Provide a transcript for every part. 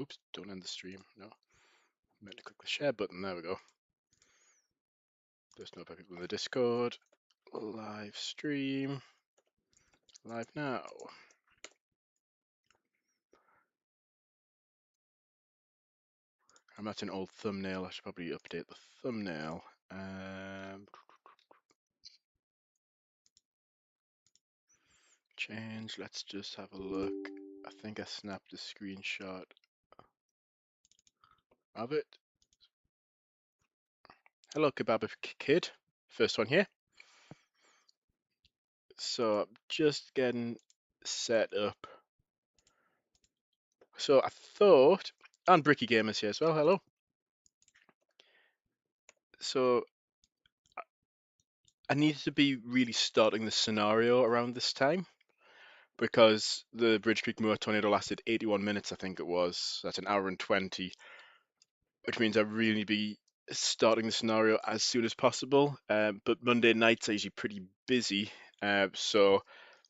Oops, don't end the stream. No. Meant to click the share button. There we go. There's no people in the Discord. Live stream. Live now. That's an old thumbnail. I should probably update the thumbnail. Change. Let's just have a look. I think I snapped a screenshot of it. Hello, Kebab Kid. First one here. So I'm just getting set up. So I thought, and Bricky Gamers here as well. Hello. So I needed to be really starting the scenario around this time because the Bridge Creek Moor tornado lasted 81 minutes, I think it was. That's an hour and 20, which means I really need to be starting the scenario as soon as possible. But Monday nights are usually pretty busy, so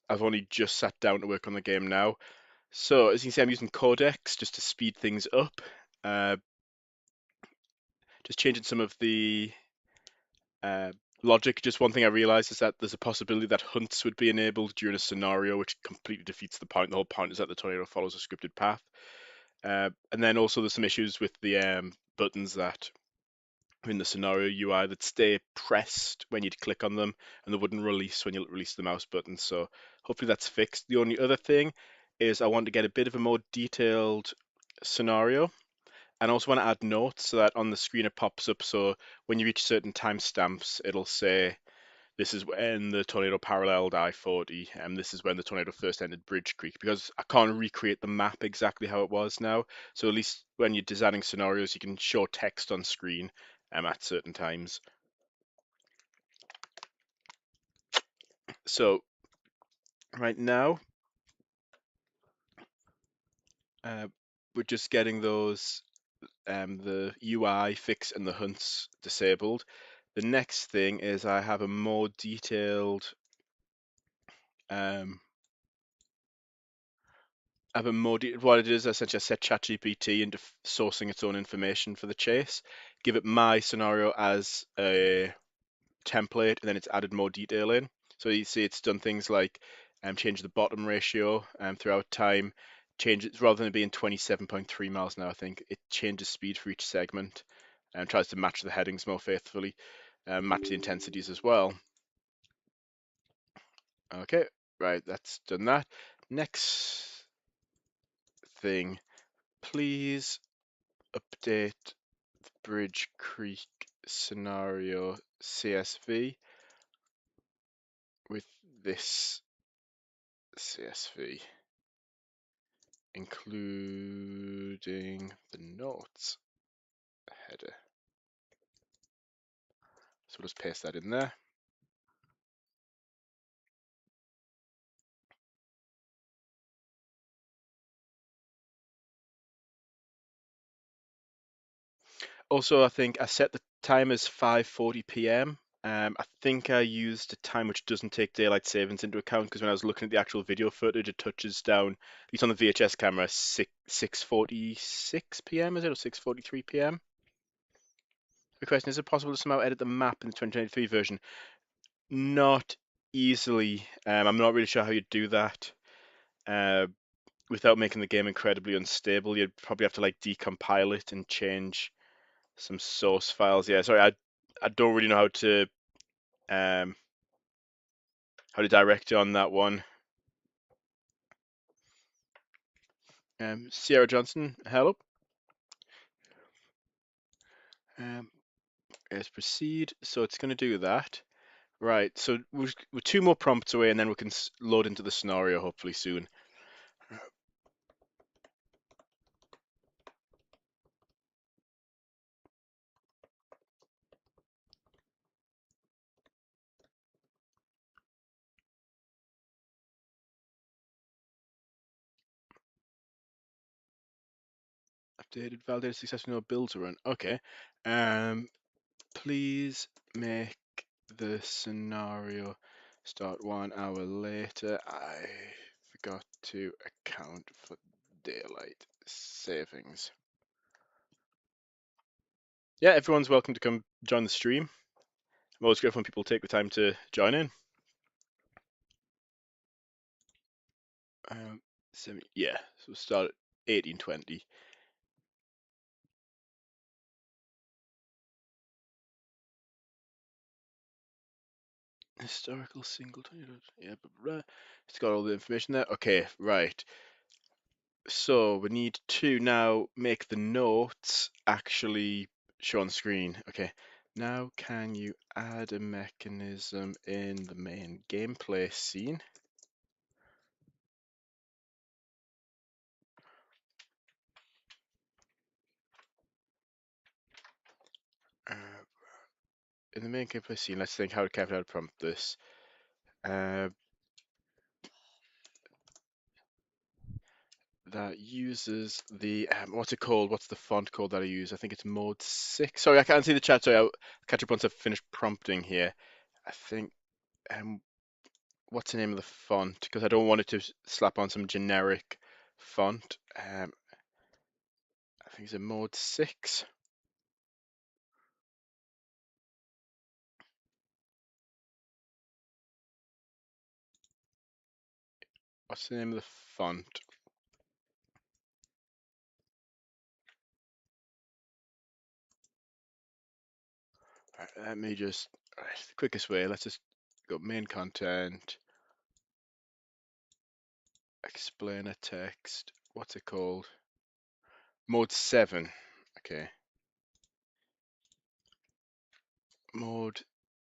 I've only just sat down to work on the game now. So as you can see, I'm using Codex just to speed things up. Just changing some of the logic. Just one thing I realized is that there's a possibility that hunts would be enabled during a scenario, which completely defeats the point. The whole point is that the tornado follows a scripted path. And then also there's some issues with the buttons that in the scenario UI that stay pressed when you'd click on them and they wouldn't release when you release the mouse button. So hopefully that's fixed. The only other thing is I want to get a bit of a more detailed scenario. And I also want to add notes so that on the screen it pops up. So when you reach certain timestamps, it'll say this is when the tornado paralleled I-40, and this is when the tornado first entered Bridge Creek, because I can't recreate the map exactly how it was now. So at least when you're designing scenarios, you can show text on screen at certain times. So right now, we're just getting those, the UI fixed and the hunts disabled. The next thing is I have a more detailed what it is essentially I set ChatGPT into sourcing its own information for the chase, give it my scenario as a template, and then it's added more detail in. So you see it's done things like change the bottom ratio throughout time, change it rather than it being 27.3 miles an hour, I think it changes speed for each segment and tries to match the headings more faithfully, match the intensities as well. Okay, right, that's done that. Next thing, please update the Bridge Creek scenario CSV with this CSV, including the notes header. So we'll just paste that in there. Also, I think I set the time as 5:40 p.m. I think I used a time which doesn't take daylight savings into account because when I was looking at the actual video footage, it touches down, at least on the VHS camera, 6:46 p.m. is it, or 6:43 p.m.? The question, is it possible to somehow edit the map in the 2023 version? Not easily. I'm not really sure how you'd do that without making the game incredibly unstable. You'd probably have to like decompile it and change some source files. Yeah, sorry, I don't really know how to direct you on that one. Sierra Johnson, hello. Let's proceed. So it's going to do that. Right, so we're 2 more prompts away and then we can load into the scenario hopefully soon. Updated, validated, successfully, no builds are run. Okay. Please make the scenario start 1 hour later. I forgot to account for daylight savings. Yeah, everyone's welcome to come join the stream. I'm always grateful when people take the time to join in. Yeah, so we'll start at 1820. Historical single tornado. Yeah, but it's got all the information there. Okay, right. So we need to now make the notes actually show on screen. Okay, now can you add a mechanism in the main gameplay scene? Uh, in the main gameplay scene, let's think how carefully I'd prompt this. Uh, that uses the what's it called? What's the font called that I use? I think it's mode 6. Sorry, I can't see the chat, so I'll catch up once I've finished prompting here. I think what's the name of the font? Because I don't want it to slap on some generic font. I think it's a mode 6. What's the name of the font? Right, let me just, right, the quickest way, let's just go main content, explainer text, what's it called? Mode 7, okay. Mode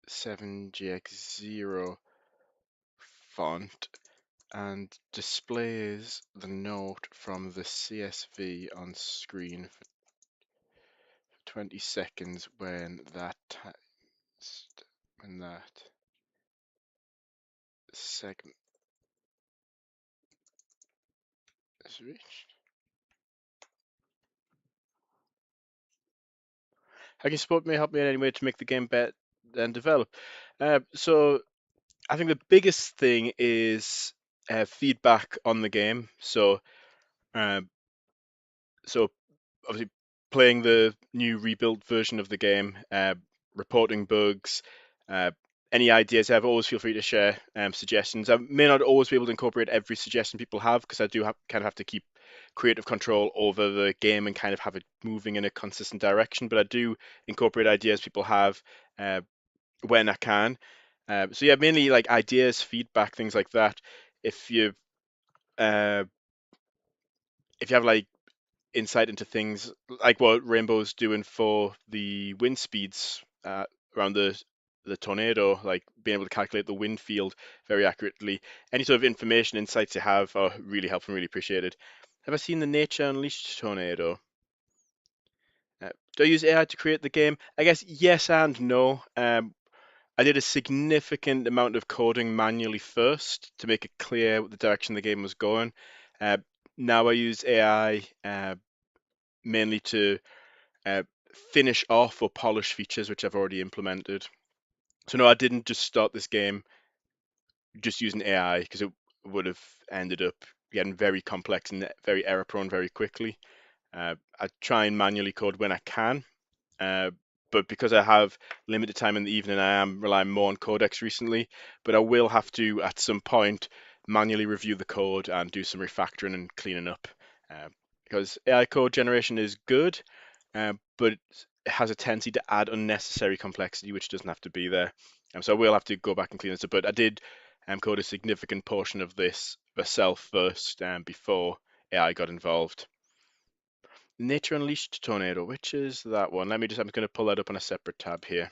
7GX0 font and displays the note from the CSV on screen for 20 seconds when that segment is reached. How can support me, help me in any way to make the game better and develop? So I think the biggest thing is feedback on the game. Um, so obviously playing the new rebuilt version of the game, reporting bugs, uh, any ideas I have, always feel free to share suggestions. I may not always be able to incorporate every suggestion people have because I do kind of have to keep creative control over the game and kind of have it moving in a consistent direction. But I do incorporate ideas people have uh, when I can. So yeah, mainly like ideas, feedback, things like that. If you uh, if you have like insight into things like what Rainbow's doing for the wind speeds around the tornado, like being able to calculate the wind field very accurately. Any sort of information, insights you have are really helpful and really appreciated. Have I seen the Nature Unleashed tornado? Do I use AI to create the game? I guess yes and no. I did a significant amount of coding manually first to make it clear what the direction the game was going. Uh, Now I use AI mainly to uh, finish off or polish features which I've already implemented. So no, I didn't just start this game just using AI because it would have ended up getting very complex and very error prone very quickly. I try and manually code when I can, uh, but because I have limited time in the evening, I am relying more on Codex recently. But I will have to at some point manually review the code and do some refactoring and cleaning up, uh, because AI code generation is good, but it has a tendency to add unnecessary complexity, which doesn't have to be there. So I will have to go back and clean this up. But I did code a significant portion of this myself first, before AI got involved. Nature Unleashed Tornado, which is that one? I'm going to pull that up on a separate tab here.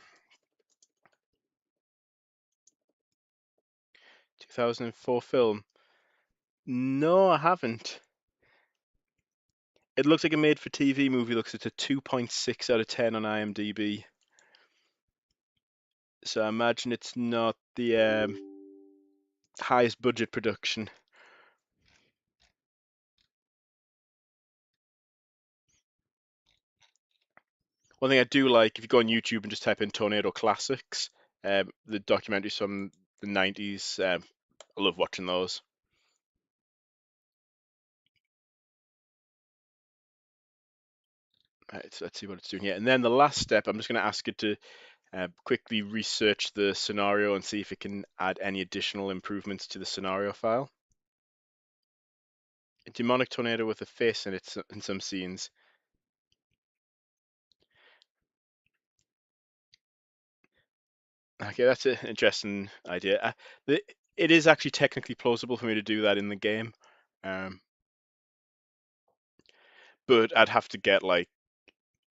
2004 film. No, I haven't. It looks like a made-for-TV movie. Looks at a 2.6 out of 10 on IMDb. So I imagine it's not the highest budget production. One thing I do like, if you go on YouTube and just type in Tornado Classics, the documentaries from the 90s, I love watching those. Right, so let's see what it's doing here. And then the last step, I'm just going to ask it to quickly research the scenario and see if it can add any additional improvements to the scenario file. A demonic tornado with a face in it in some scenes. Okay, that's an interesting idea. It is actually technically plausible for me to do that in the game, um, but I'd have to get like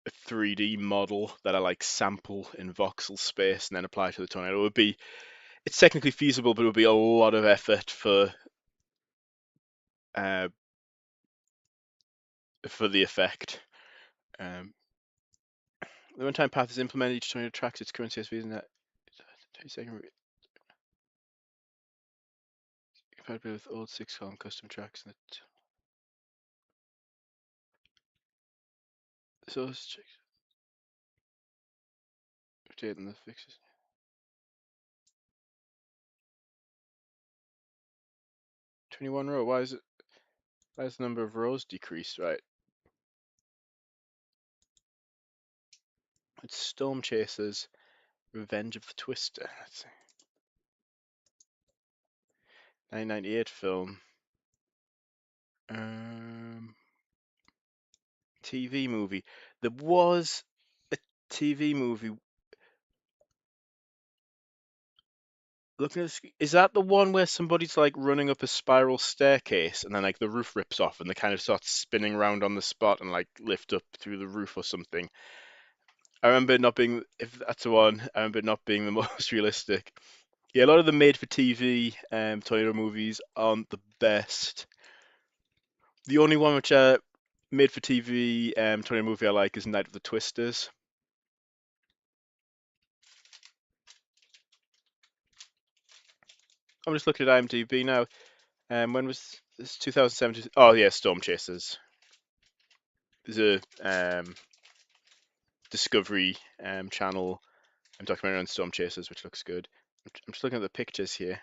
a 3D model that I like sample in voxel space and then apply to the tornado. It's technically feasible, but it would be a lot of effort uh, for the effect. Um, the runtime path is implemented each tornado tracks its current CSV and that 20-second compatible with old 6-column custom tracks. Source check updating the fixes. 21 row. Why is the number of rows decreased? Right. It's Storm Chasers, Revenge of the Twister. Let's see. 1998 film. TV movie. There was a TV movie. Looking at is that the one where somebody's like running up a spiral staircase and then like the roof rips off and they kind of start spinning around on the spot and like lift up through the roof or something? I remember it not being, if that's the one, I remember it not being the most realistic. Yeah, a lot of the made-for-TV tornado movies aren't the best. The only one which made-for-TV tornado movie I like is Night of the Twisters. I'm just looking at IMDb now. When was this? 2017? Oh yeah, Storm Chasers. There's a Discovery Channel documentary on Storm Chasers, which looks good. I'm just looking at the pictures here.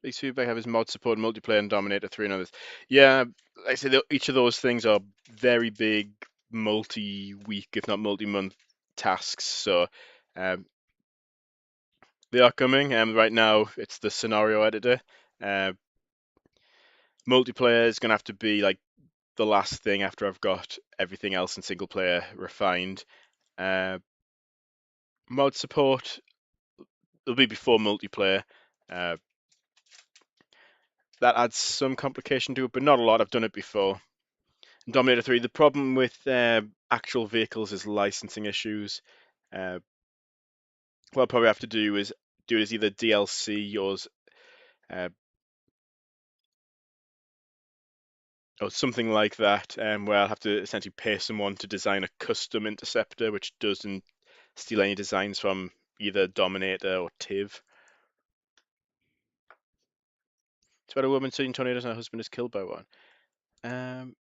These feedback have his mod support, multiplayer, and Dominator 3 and others. Yeah, like I said, each of those things are very big, multi-week, if not multi-month tasks. So um, they are coming. Right now, it's the scenario editor. Uh, Multiplayer is going to have to be like the last thing after I've got everything else in single player refined. Uh, Mod support will be before multiplayer. Uh, that adds some complication to it, but not a lot. I've done it before. Dominator 3, the problem with actual vehicles is licensing issues. What I'll probably have to do is do it as either DLC uh, or something like that, where I'll have to essentially pay someone to design a custom interceptor which doesn't steal any designs from either Dominator or TIV. It's about a woman seeing tornadoes and her husband is killed by one. Um,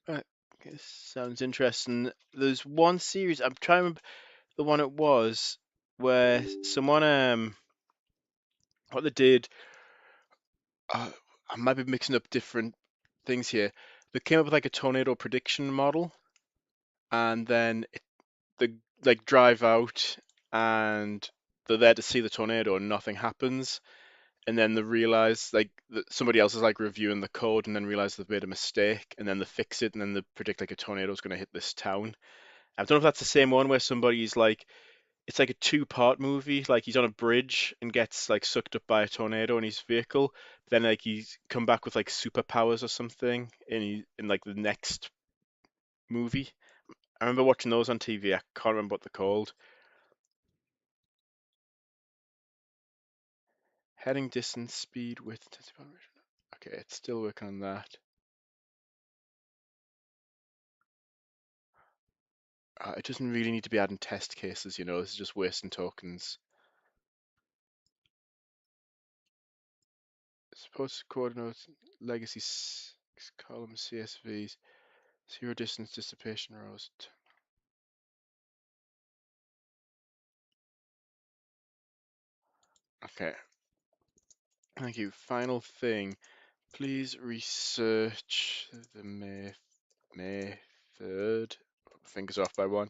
right, this sounds interesting. There's one series, I'm trying to remember the one it was, where someone what they did, I might be mixing up different things here. They came up with like a tornado prediction model, and then they like drive out, and they're there to see the tornado, and nothing happens. And then they realize like that somebody else is like reviewing the code, and then realize they've made a mistake, and then they fix it, and then they predict like a tornado is going to hit this town. I don't know if that's the same one where somebody's like it's like a two-part movie. Like he's on a bridge and gets like sucked up by a tornado in his vehicle. Then like he's come back with like superpowers or something in like the next movie. I remember watching those on TV. I can't remember what they're called. Heading distance, speed, width, intensity. Okay, it's still working on that. It doesn't really need to be adding test cases, you know. This is just wasting tokens. Supposed coordinates, legacy column CSVs, zero distance dissipation rows. Okay. Thank you. Final thing. Please research the method. Fingers off by one.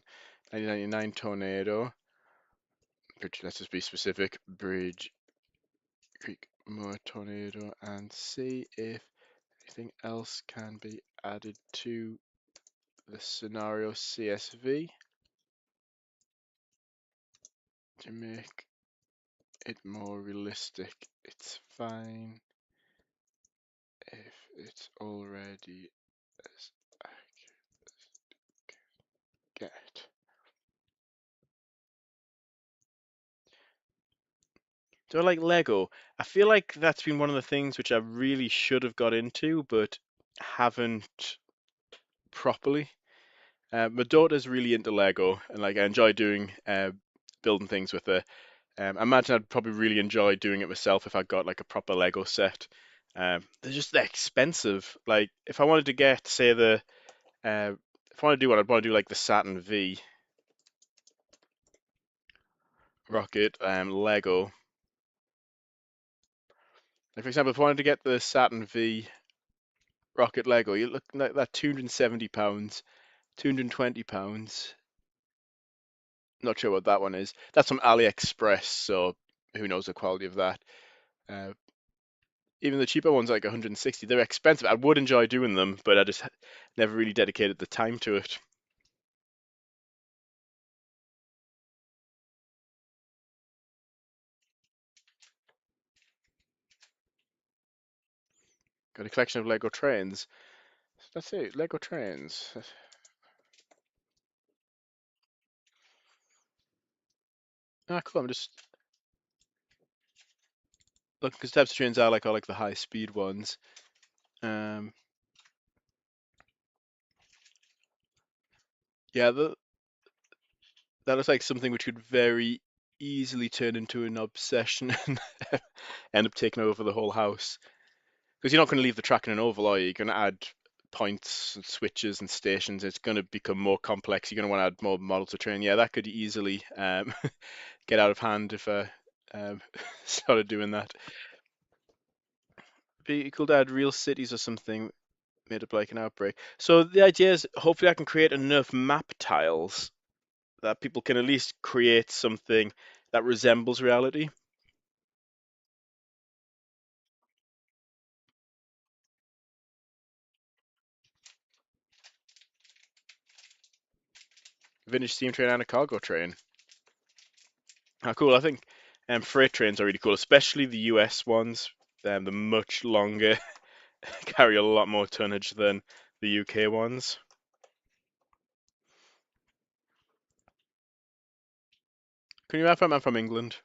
1999 tornado. Let's just be specific. Bridge Creek Moor tornado, and see if anything else can be added to the scenario CSV to make it more realistic. It's fine if it's already as accurate as get. Do I like Lego? I feel like that's been one of the things which I really should have got into, but haven't properly. My daughter's really into Lego, and like I enjoy doing building things with her. I imagine I'd probably really enjoy doing it myself if I got like a proper Lego set. They're expensive. Like if I wanted to get, say, if I want to do what I'd want to do, like the Saturn V rocket Lego. Like for example, if I wanted to get the Saturn V rocket Lego, you look like that £270, £220. Not sure what that one is. That's from AliExpress, so who knows the quality of that. Uh, Even the cheaper ones, like 160, they're expensive. I would enjoy doing them, but I just never really dedicated the time to it. Got a collection of Lego trains. That's it, Lego trains. Ah, cool. I'm just looking because types of trains are like all like the high speed ones. Um, yeah, that looks like something which could very easily turn into an obsession and end up taking over the whole house. Because you're not going to leave the track in an oval, are you? You're going to add points and switches and stations. It's going to become more complex. You're going to want to add more models to train. Yeah, that could easily get out of hand if I um, started doing that. Be cool to add real cities or something made up like an outbreak. So the idea is hopefully I can create enough map tiles that people can at least create something that resembles reality. Vintage steam train and a cargo train. How cool! I think freight trains are really cool, especially the US ones. They're much longer, carry a lot more tonnage than the UK ones. Can you imagine I'm from England?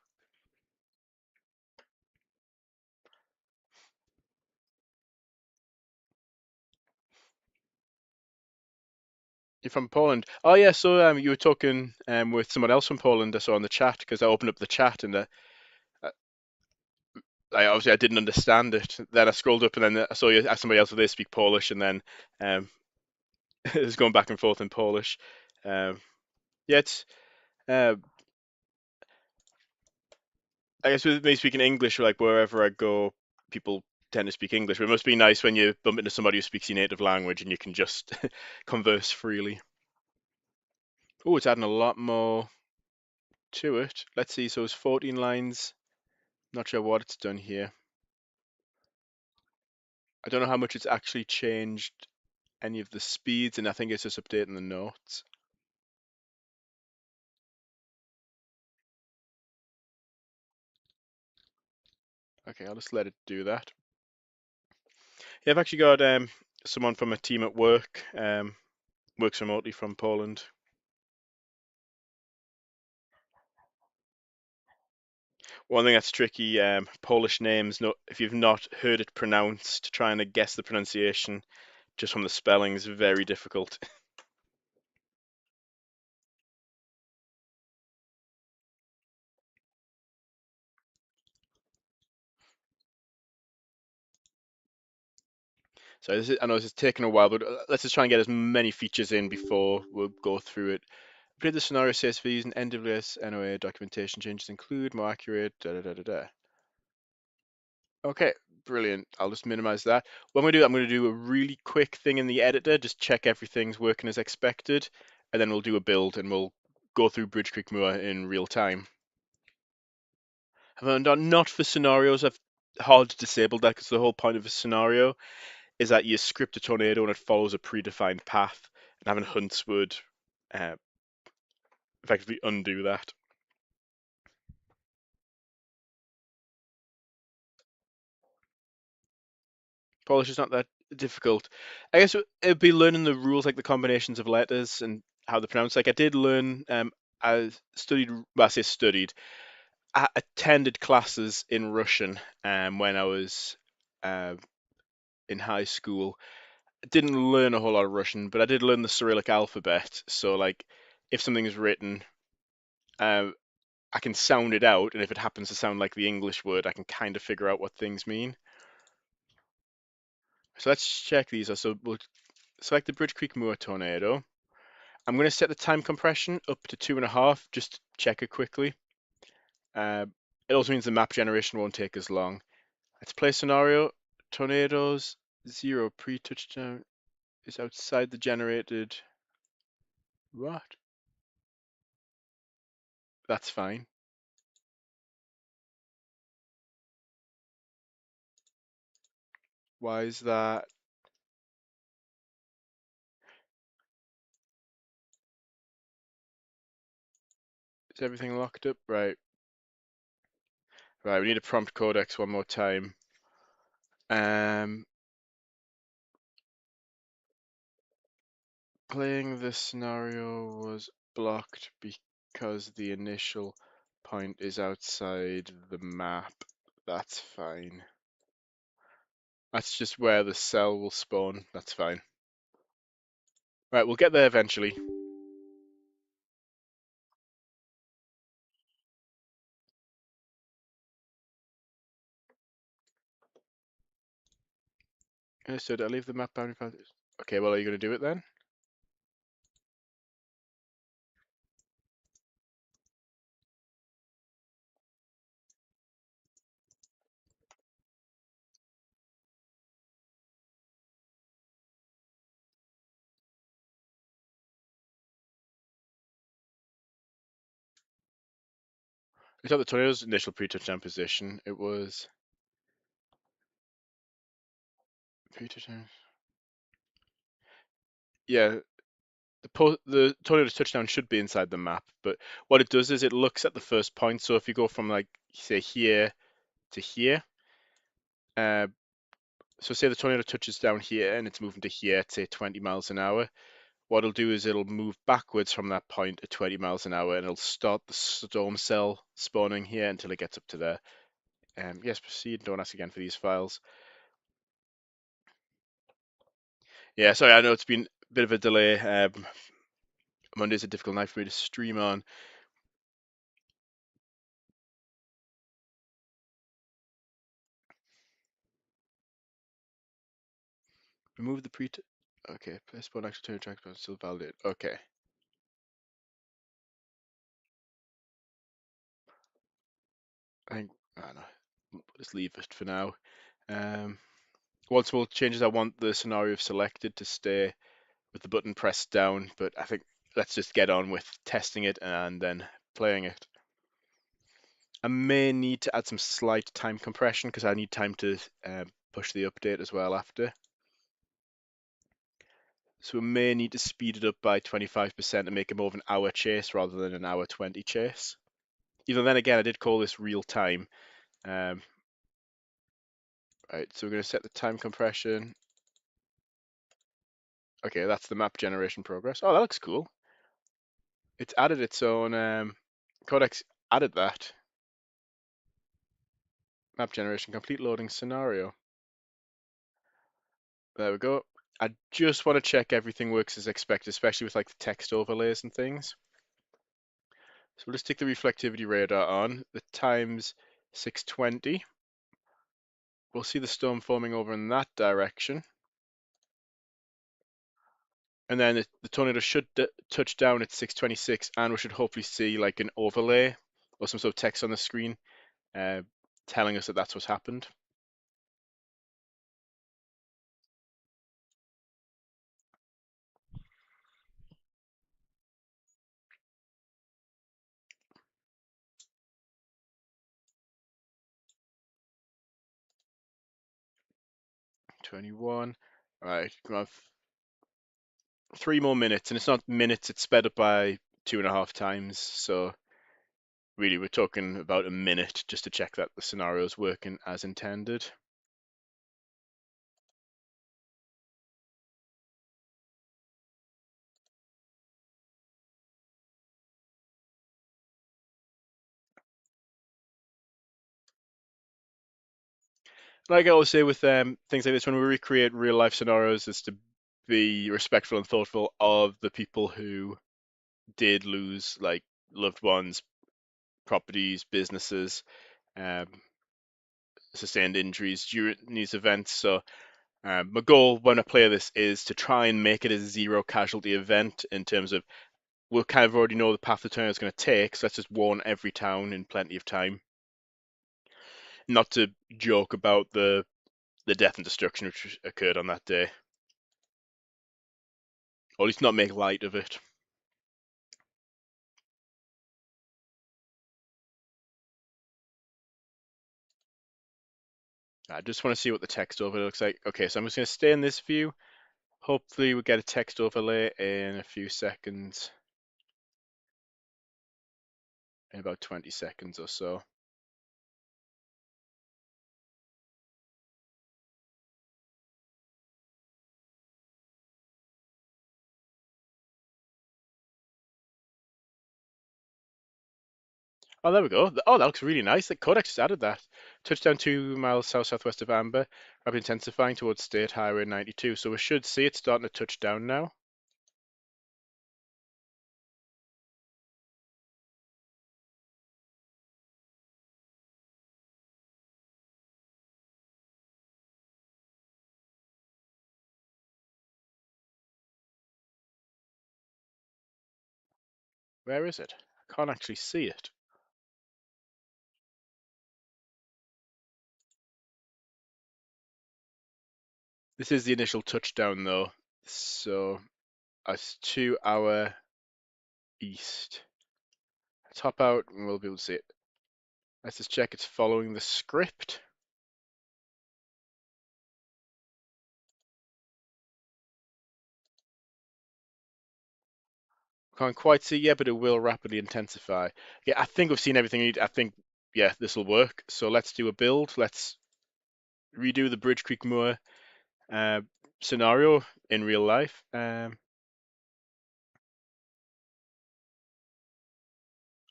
You're from Poland. Oh yeah, so you were talking with someone else from Poland I saw on the chat because I opened up the chat and uh, I obviously I didn't understand it. Then I scrolled up and then I saw you ask somebody else if they speak Polish and then um, it was going back and forth in Polish. Um, yeah, it's uh, I guess with me speaking English, like wherever I go, people tend to speak English. But it must be nice when you bump into somebody who speaks your native language and you can just converse freely. Oh, it's adding a lot more to it. Let's see. So it's 14 lines. Not sure what it's done here. I don't know how much it's actually changed any of the speeds, and I think it's just updating the notes. Okay, I'll just let it do that. Yeah, I've actually got someone from a team at work, works remotely from Poland. One thing that's tricky, Polish names, no, if you've not heard it pronounced, trying to guess the pronunciation just from the spelling is very difficult. So I know this is taking a while, but let's just try and get as many features in before we'll go through it. Update the scenario CSVs and NWS NOA documentation changes include more accurate. Da da da da da. Okay, brilliant. I'll just minimize that. What I'm going to do a really quick thing in the editor, just check everything's working as expected, and then we'll do a build and we'll go through Bridge Creek Moor in real time. Have I done not for scenarios? I've hard disabled that because the whole point of a scenario is that you script a tornado and it follows a predefined path, and having hunts would uh, effectively undo that. Polish is not that difficult. I guess it'd be learning the rules, like the combinations of letters and how they're pronounced. Like I did learn, I studied, well, I say studied, I attended classes in Russian when I was uh, in high school. I didn't learn a whole lot of Russian, but I did learn the Cyrillic alphabet. So like, if something's written, uh, I can sound it out, and if it happens to sound like the English word, I can kind of figure out what things mean. So let's check these. So we'll select the Bridge Creek Moor tornado. I'm going to set the time compression up to 2.5, just to check it quickly. Uh, it also means the map generation won't take as long. Let's play scenario. Tornadoes 0 pre-touchdown is outside the generated. What? That's fine. Why is that? Is everything locked up? Right. Right, we need a prompt codex one more time. Um, Playing this scenario was blocked because the initial point is outside the map. That's fine. That's just where the cell will spawn. That's fine. Right, we'll get there eventually. Understood. I'll leave the map boundary path. Okay, well, are you going to do it then? It's not the tornado's initial pre-touchdown position. It was pre-touchdown. Yeah, the tornado's touchdown should be inside the map, but what it does is it looks at the first point. So if you go from like say here to here, uh, so say the tornado touches down here and it's moving to here at say 20 miles an hour. What it'll do is it'll move backwards from that point at 20 miles an hour and it'll start the storm cell spawning here until it gets up to there. Yes, proceed. Don't ask again for these files. Yeah, sorry, I know it's been a bit of a delay. Monday's a difficult night for me to stream on. Remove the pre. Okay, place spawn actual turn track, but still valid. Okay. I think I don't know. Just leave it for now. Um, One small changes. I want the scenario selected to stay with the button pressed down, but I think let's just get on with testing it and then playing it. I may need to add some slight time compression because I need time to push the update as well after. So we may need to speed it up by 25% and make it more of an hour chase rather than an hour 20 chase. Even then again, I did call this real time. Um, right, so we're going to set the time compression. Okay, that's the map generation progress. Oh, that looks cool. It's added its own Codex added that. Map generation, complete loading scenario. There we go. I just want to check everything works as expected, especially with like the text overlays and things. So we'll just stick the reflectivity radar on. The time's 6:20. We'll see the storm forming over in that direction. and then the tornado should touch down at 6:26, and we should hopefully see like an overlay or some sort of text on the screen uh, telling us that that's what's happened. '21. Right, we have 3 more minutes, and it's not minutes; it's sped up by 2.5 times. So really, we're talking about a minute just to check that the scenario is working as intended. Like I always say with things like this, when we recreate real life scenarios, is to be respectful and thoughtful of the people who did lose like loved ones, properties, businesses, um, sustained injuries during these events. So my goal when I play this is to try and make it a zero casualty event in terms of we'll kind of already know the path the tornado is going to take, so let's just warn every town in plenty of time. Not to joke about the death and destruction which occurred on that day, or at least not make light of it. I just want to see what the text overlay looks like. Okay, so I'm just going to stay in this view. Hopefully we get a text overlay in a few seconds, in about 20 seconds or so. Oh, there we go. Oh, that looks really nice. The Codex just added that. Touchdown 2 miles south-southwest of Amber. Rapid intensifying towards State Highway 92. So we should see it starting to touch down now. Where is it? I can't actually see it. This is the initial touchdown though. So it's 2 hour east. Top out and we'll be able to see it. Let's just check it's following the script. Can't quite see yet, but it will rapidly intensify. Yeah, I think we've seen everything we need. I think, yeah, this will work. So let's do a build. Let's redo the Bridge Creek Moor uh, scenario in real life.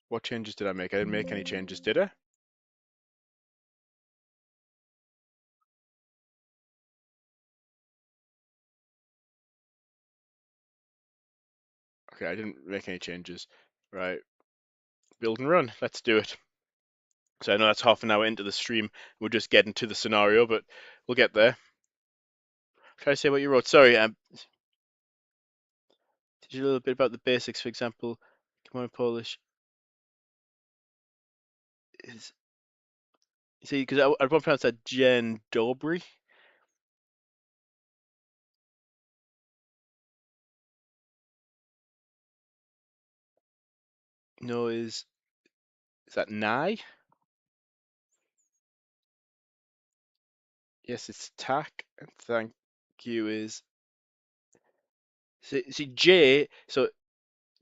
What changes did I make? I didn't make any changes, did I? Okay, I didn't make any changes. Right, build and run. Let's do it. So I know that's half an hour into the stream. We're just getting to the scenario, but we'll get there. Try to say what you wrote. Sorry, did you a little bit about the basics, for example? Come on, Polish. Is see because I want to pronounce that Jen Dobry. No, is that Nye? Yes, it's tack. And thank you is see J. So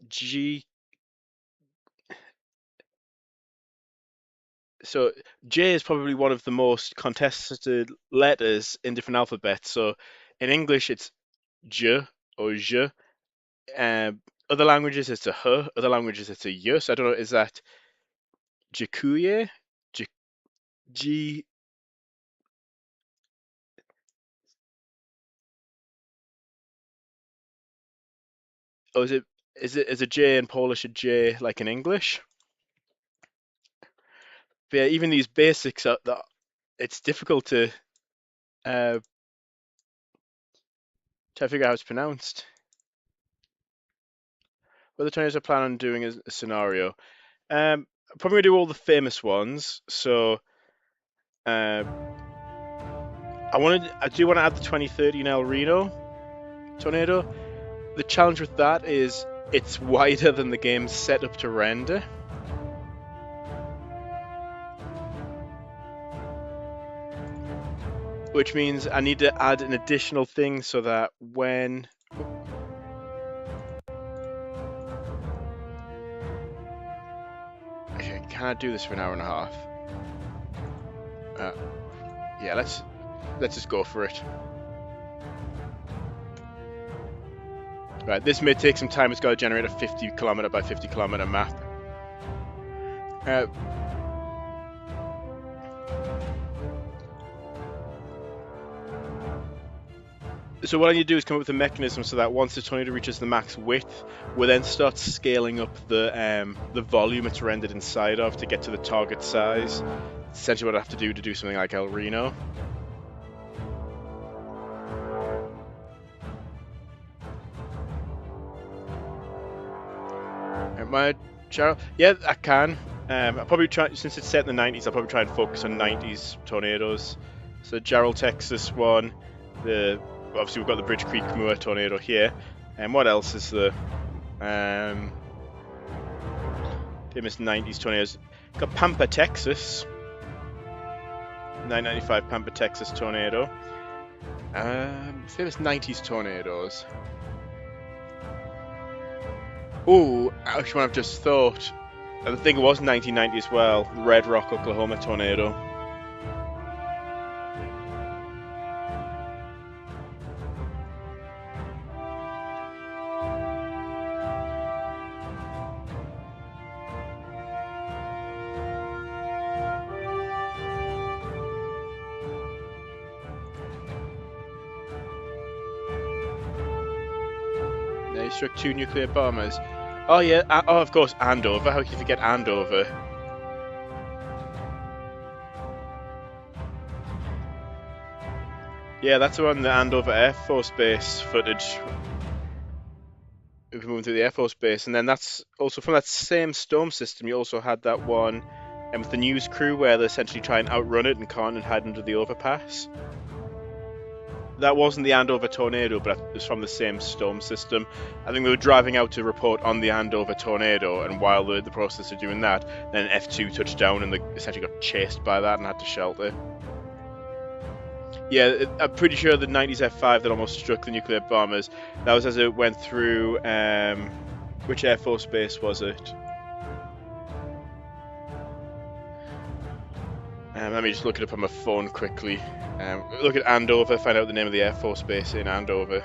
G. So J is probably one of the most contested letters in different alphabets. So in English, it's J or J. Um, other languages, it's a H. Other languages, it's a Y. So I don't know, is that Jakuye? J, G. Oh, is a J in Polish a J like in English? But yeah, even these basics are that it's difficult to uh, try to figure out how it's pronounced. what the tornadoes are planning on doing is a scenario. Probably gonna do all the famous ones. So I do want to add the 2013 El Reno tornado. The challenge with that is it's wider than the game's set up to render. Which means I need to add an additional thing so that when... Okay, can I do this for an hour and a half? Yeah, let's just go for it. Right, this may take some time. It's got to generate a 50 kilometer by 50 kilometer map. So what I need to do is come up with a mechanism so that once the tornado reaches the max width, we'll then start scaling up the volume it's rendered inside of to get to the target size. It's essentially what I have to do something like El Reno. Yeah, I can. I'll probably try, since it's set in the 90s, I'll probably try and focus on 90s tornadoes. So Jarrell, Texas one. Obviously we've got the Bridge Creek Moore tornado here. And what else is the famous 90s tornadoes? Got Pampa, Texas. 995 Pampa, Texas tornado. Famous 90s tornadoes. Oh, actually, I've just thought. I think it was 1990 as well. Red Rock, Oklahoma tornado. Now you struck 2 nuclear bombers. Oh yeah, oh of course, Andover. How can you forget Andover? Yeah, that's on the Andover Air Force Base footage. If we're moving through the Air Force Base, and then that's also from that same storm system. You also had that one with the news crew where they essentially try and outrun it and can't and hide under the overpass. That wasn't the Andover tornado, but it was from the same storm system. I think they were driving out to report on the Andover tornado, and while they're in the process of doing that, then an F2 touched down and they essentially got chased by that and had to shelter. Yeah, I'm pretty sure the 90s F5 that almost struck the nuclear bombers, that was as it went through, which Air Force Base was it? Let me just look it up on my phone quickly. Look at Andover, find out the name of the Air Force Base in Andover.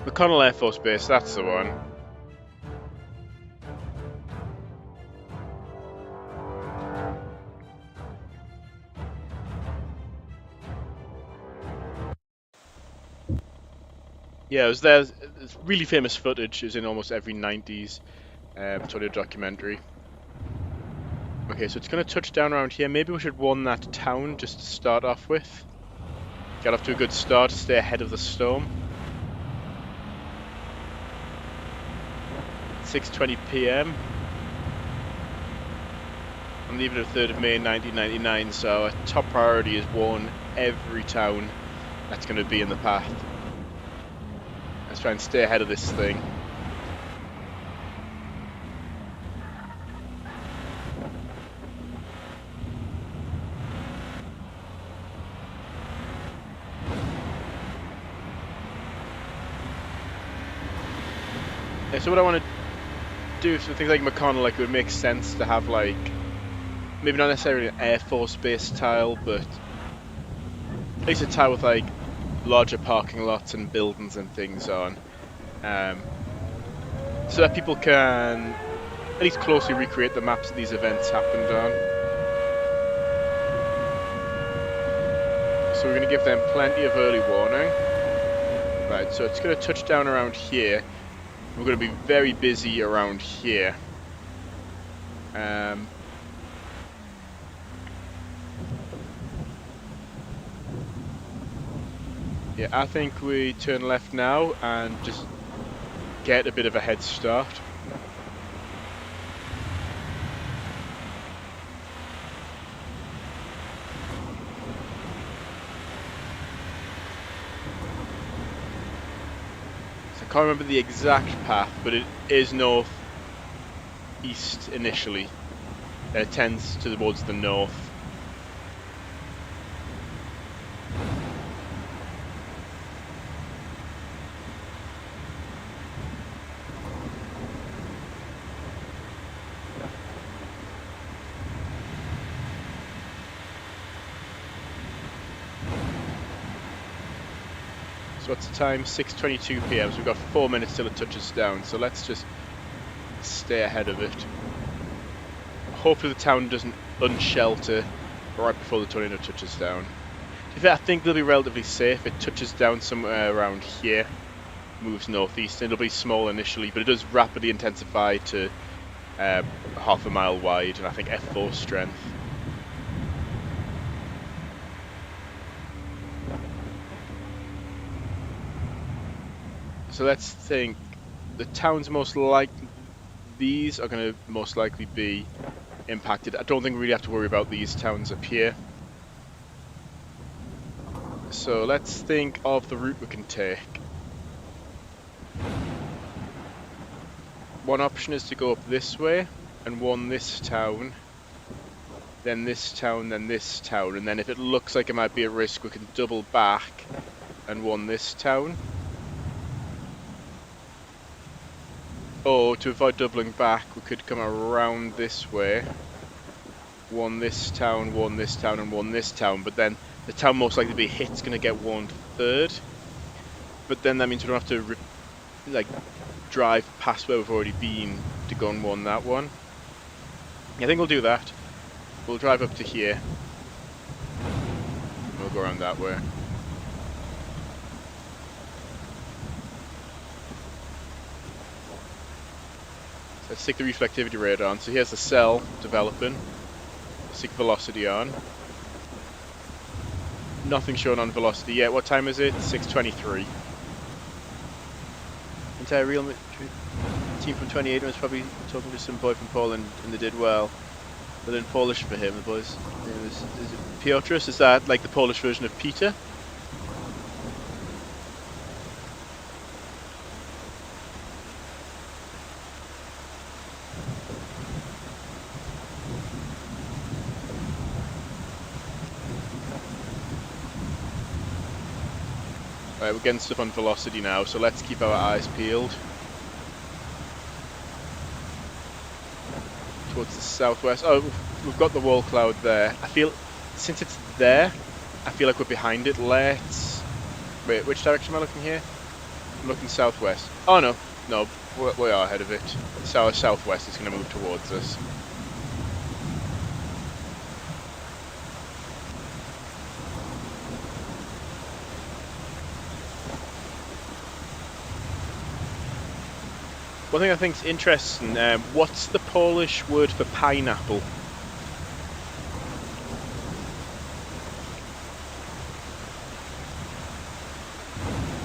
McConnell Air Force Base, that's the one. Yeah, it was there. It's really famous footage. Is in almost every 90s tornado documentary. Okay, so it's going to touch down around here. Maybe we should warn that town just to start off with. Get off to a good start, stay ahead of the storm. 6:20 p.m. on the evening of 3rd of May 1999, so our top priority is warn every town that's going to be in the path. Let's try and stay ahead of this thing. Yeah, so what I want to do for things like McConnell, like it would make sense to have like maybe not necessarily an Air Force Base tile, but at least a tile with like larger parking lots and buildings and things on. so that people can at least closely recreate the maps that these events happened on. So we're going to give them plenty of early warning. Right, so it's going to touch down around here. We're going to be very busy around here. Yeah, I think we turn left now and just get a bit of a head start. So I can't remember the exact path, but it is north east initially. It tends towards the north. So what's the time? 6:22 p.m. So we've got 4 minutes till it touches down. So let's just stay ahead of it. Hopefully the town doesn't unshelter right before the tornado touches down. In fact, I think they'll be relatively safe. It touches down somewhere around here, moves northeast, and it'll be small initially, but it does rapidly intensify to half a mile wide, and I think F4 strength. So let's think. The towns these are going to most likely be impacted. I don't think we really have to worry about these towns up here. So let's think of the route we can take. One option is to go up this way and warn this town, then this town, then this town, and then if it looks like it might be at risk, we can double back and warn this town. Or to avoid doubling back, we could come around this way, warn this town, and warn this town, but then the town most likely to be hit is going to get warned third. But then that means we don't have to drive past where we've already been to go and warn that one. I think we'll do that. We'll drive up to here. We'll go around that way. Let's stick the reflectivity radar on. So here's the cell developing. Stick velocity on. Nothing shown on velocity yet. What time is it? 6:23. Entire Real team from 28 was probably talking to some boy from Poland, and they did well. But in Polish for him, the boys. Is it Piotr? Is that like the Polish version of Peter? Right, we're getting stuff on velocity now, so let's keep our eyes peeled. Towards the southwest. Oh, we've got the wall cloud there. I feel, since it's there, I feel like we're behind it. Let's... Wait, which direction am I looking here? I'm looking southwest. Oh no, no, we are ahead of it. Southwest is going to move towards us. One thing I think is interesting, what's the Polish word for pineapple?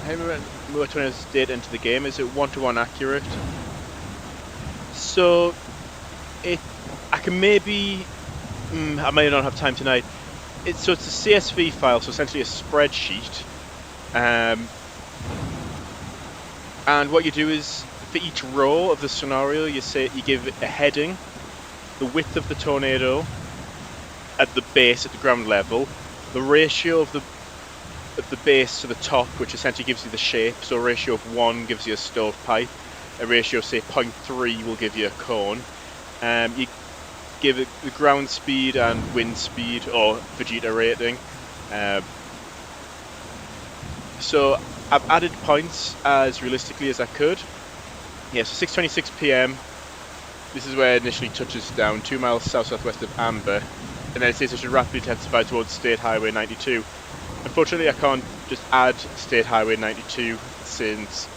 How many tornadoes did enter the game? Is it 1-to-1 accurate? So, I can maybe, I may not have time tonight. So it's a CSV file, so essentially a spreadsheet. And what you do is, for each row of the scenario, you give a heading, the width of the tornado at the base, at the ground level, the ratio of the base to the top, which essentially gives you the shape. So a ratio of 1 gives you a stovepipe, a ratio of say 0.3 will give you a cone. You give it the ground speed and wind speed, or Vegeta rating. So I've added points as realistically as I could. Yeah, so 6:26 p.m. This is where it initially touches down 2 miles south-southwest of Amber, and then it says it should rapidly intensify towards State Highway 92. Unfortunately, I can't just add State Highway 92 since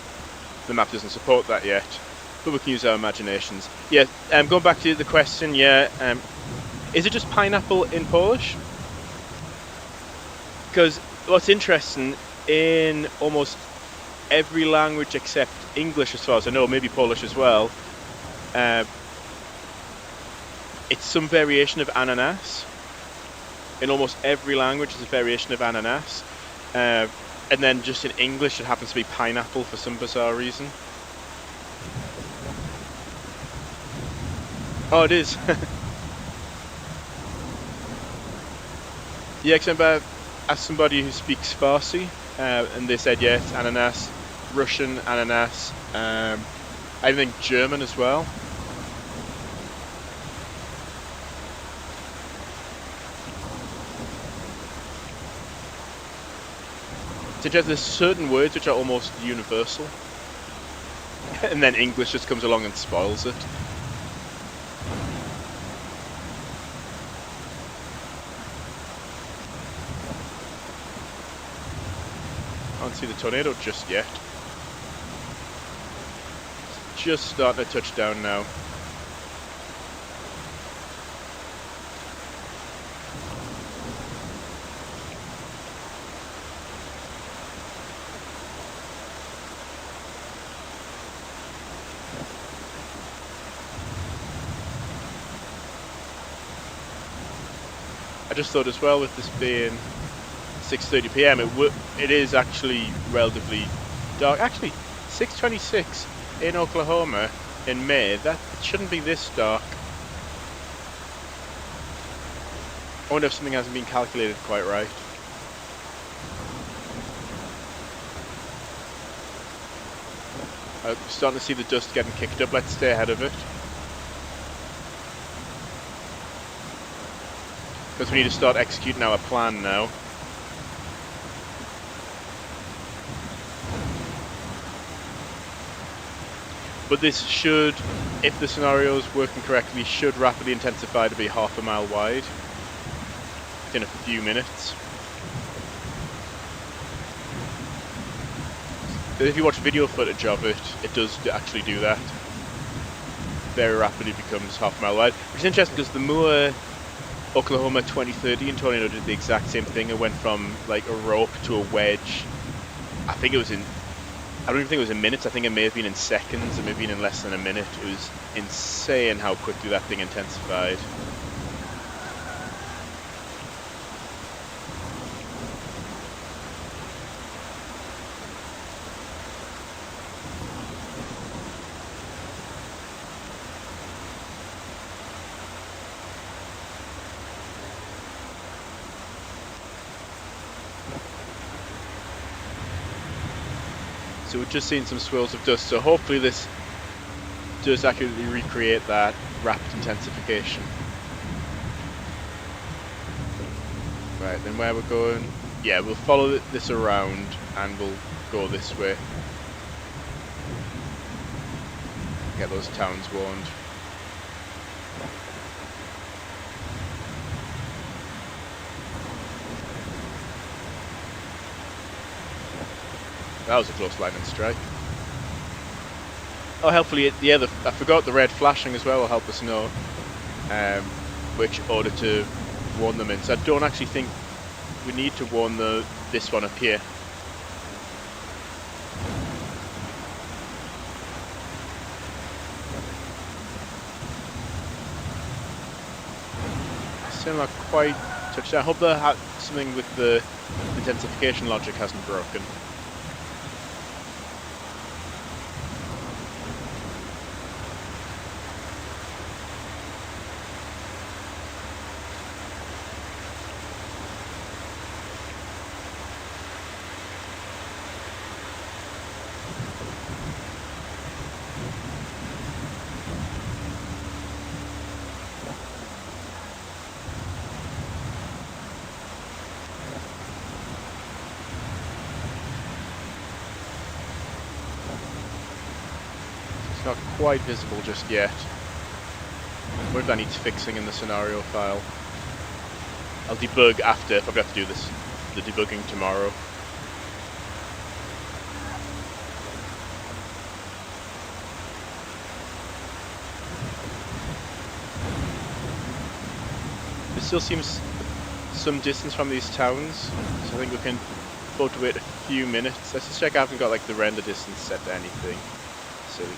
the map doesn't support that yet, but we can use our imaginations. Yeah, going back to the question, yeah, is it just pineapple in Polish? Because what's interesting, in almost every language except English, as far as I know, maybe Polish as well, it's some variation of ananas. In almost every language, it's a variation of ananas. And then just in English, it happens to be pineapple for some bizarre reason. Oh, it is. Yeah, because I asked somebody who speaks Farsi, and they said, yeah, it's ananas, Russian ananas, I think German as well. It's interesting, there's certain words which are almost universal, and then English just comes along and spoils it. I don't see the tornado just yet. It's just starting to touch down now. I just thought as well, with this being 6:30 p.m. it is actually relatively dark. Actually, 6:26 in Oklahoma in May. That shouldn't be this dark. I wonder if something hasn't been calculated quite right. I'm starting to see the dust getting kicked up. Let's stay ahead of it, because we need to start executing our plan now. But this should, if the scenario is working correctly, should rapidly intensify to be half a mile wide within a few minutes. If you watch video footage of it, it does actually do that. Very rapidly becomes half a mile wide, which is interesting because the Moore Oklahoma 2013 tornado did the exact same thing. It went from like a rope to a wedge. I don't even think it was in minutes. I think it may have been in seconds, or maybe in less than a minute. It was insane how quickly that thing intensified. So we've just seen some swirls of dust, so hopefully this does accurately recreate that rapid intensification. Right, then where we're going, yeah, we'll follow this around and we'll go this way. Get those towns warned. That was a close lightning strike. Oh, hopefully, yeah, I forgot the red flashing as well will help us know which order to warn them in. So I don't actually think we need to warn this one up here. Still not quite touched down. I hope that something with the intensification logic hasn't broken. not quite visible just yet. What if that needs fixing in the scenario file? I'll debug after, if I've got to do this, the debugging tomorrow. It still seems some distance from these towns, so I think we can afford to wait a few minutes. Let's just check I haven't got like the render distance set to anything silly.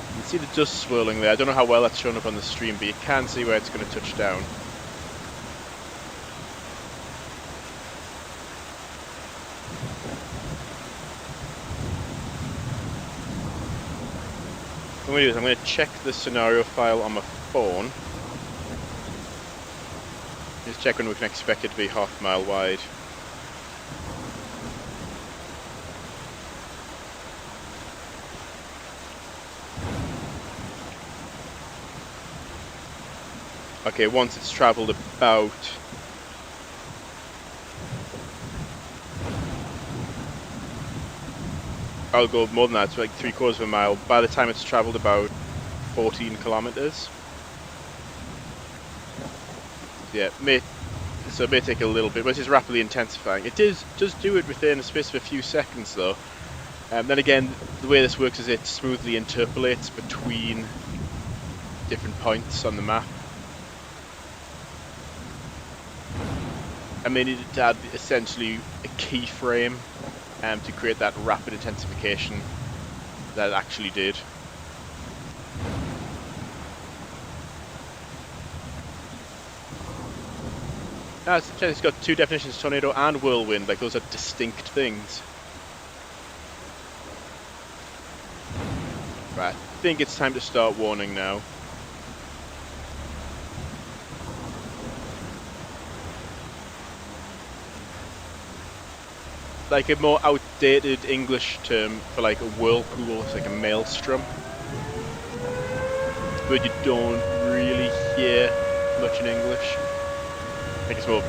You can see the dust swirling there. I don't know how well that's shown up on the stream, but you can see where it's going to touch down. What I'm going to do is I'm going to check the scenario file on my phone. Just check when we can expect it to be half a mile wide. Okay, once it's travelled about... I'll go more than that, so like 3/4 of a mile. By the time it's travelled about 14 kilometres. Yeah, so it may take a little bit, but it's rapidly intensifying. It does do it within a space of a few seconds though. Then again, the way this works is it smoothly interpolates between different points on the map. I mean, it had essentially a keyframe to create that rapid intensification that it actually did. Now, it's got two definitions, tornado and whirlwind, like those are distinct things. Right, I think it's time to start warning now. Like a more outdated English term for like a whirlpool is like a maelstrom. But you don't really hear much in English. I think it's more,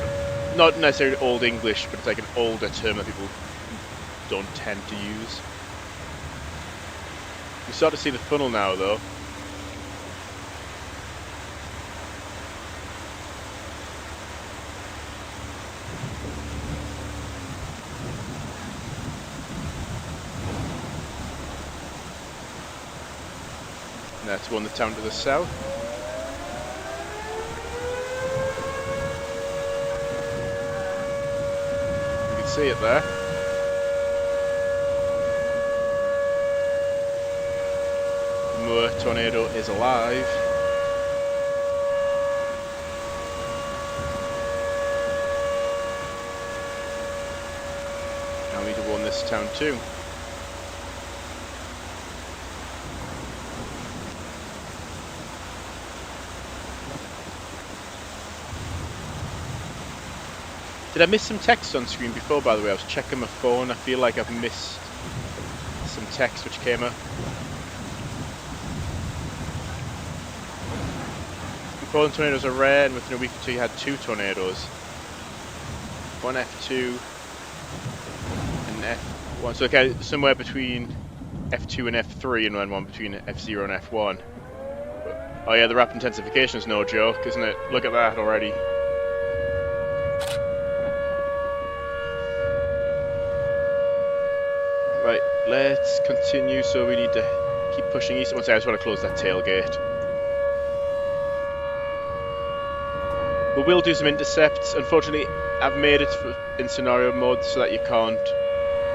not necessarily Old English, but it's like an older term that people don't tend to use. You start to see the funnel now though. That's one that's down to the south. You can see it there. Moore tornado is alive. Now we need to warn this town too. Did I miss some text on screen before, by the way? I was checking my phone. I feel like I've missed some text which came up. Falling tornadoes are rare, and within a week or two you had 2 tornadoes. One F2 and F1. So okay, somewhere between F2 and F3, and then one between F0 and F1. Oh yeah, the rapid intensification is no joke, isn't it? Look at that already. Right, let's continue, so we need to keep pushing east. Once I just want to close that tailgate. We will do some intercepts. Unfortunately, I've made it in scenario mode so that you can't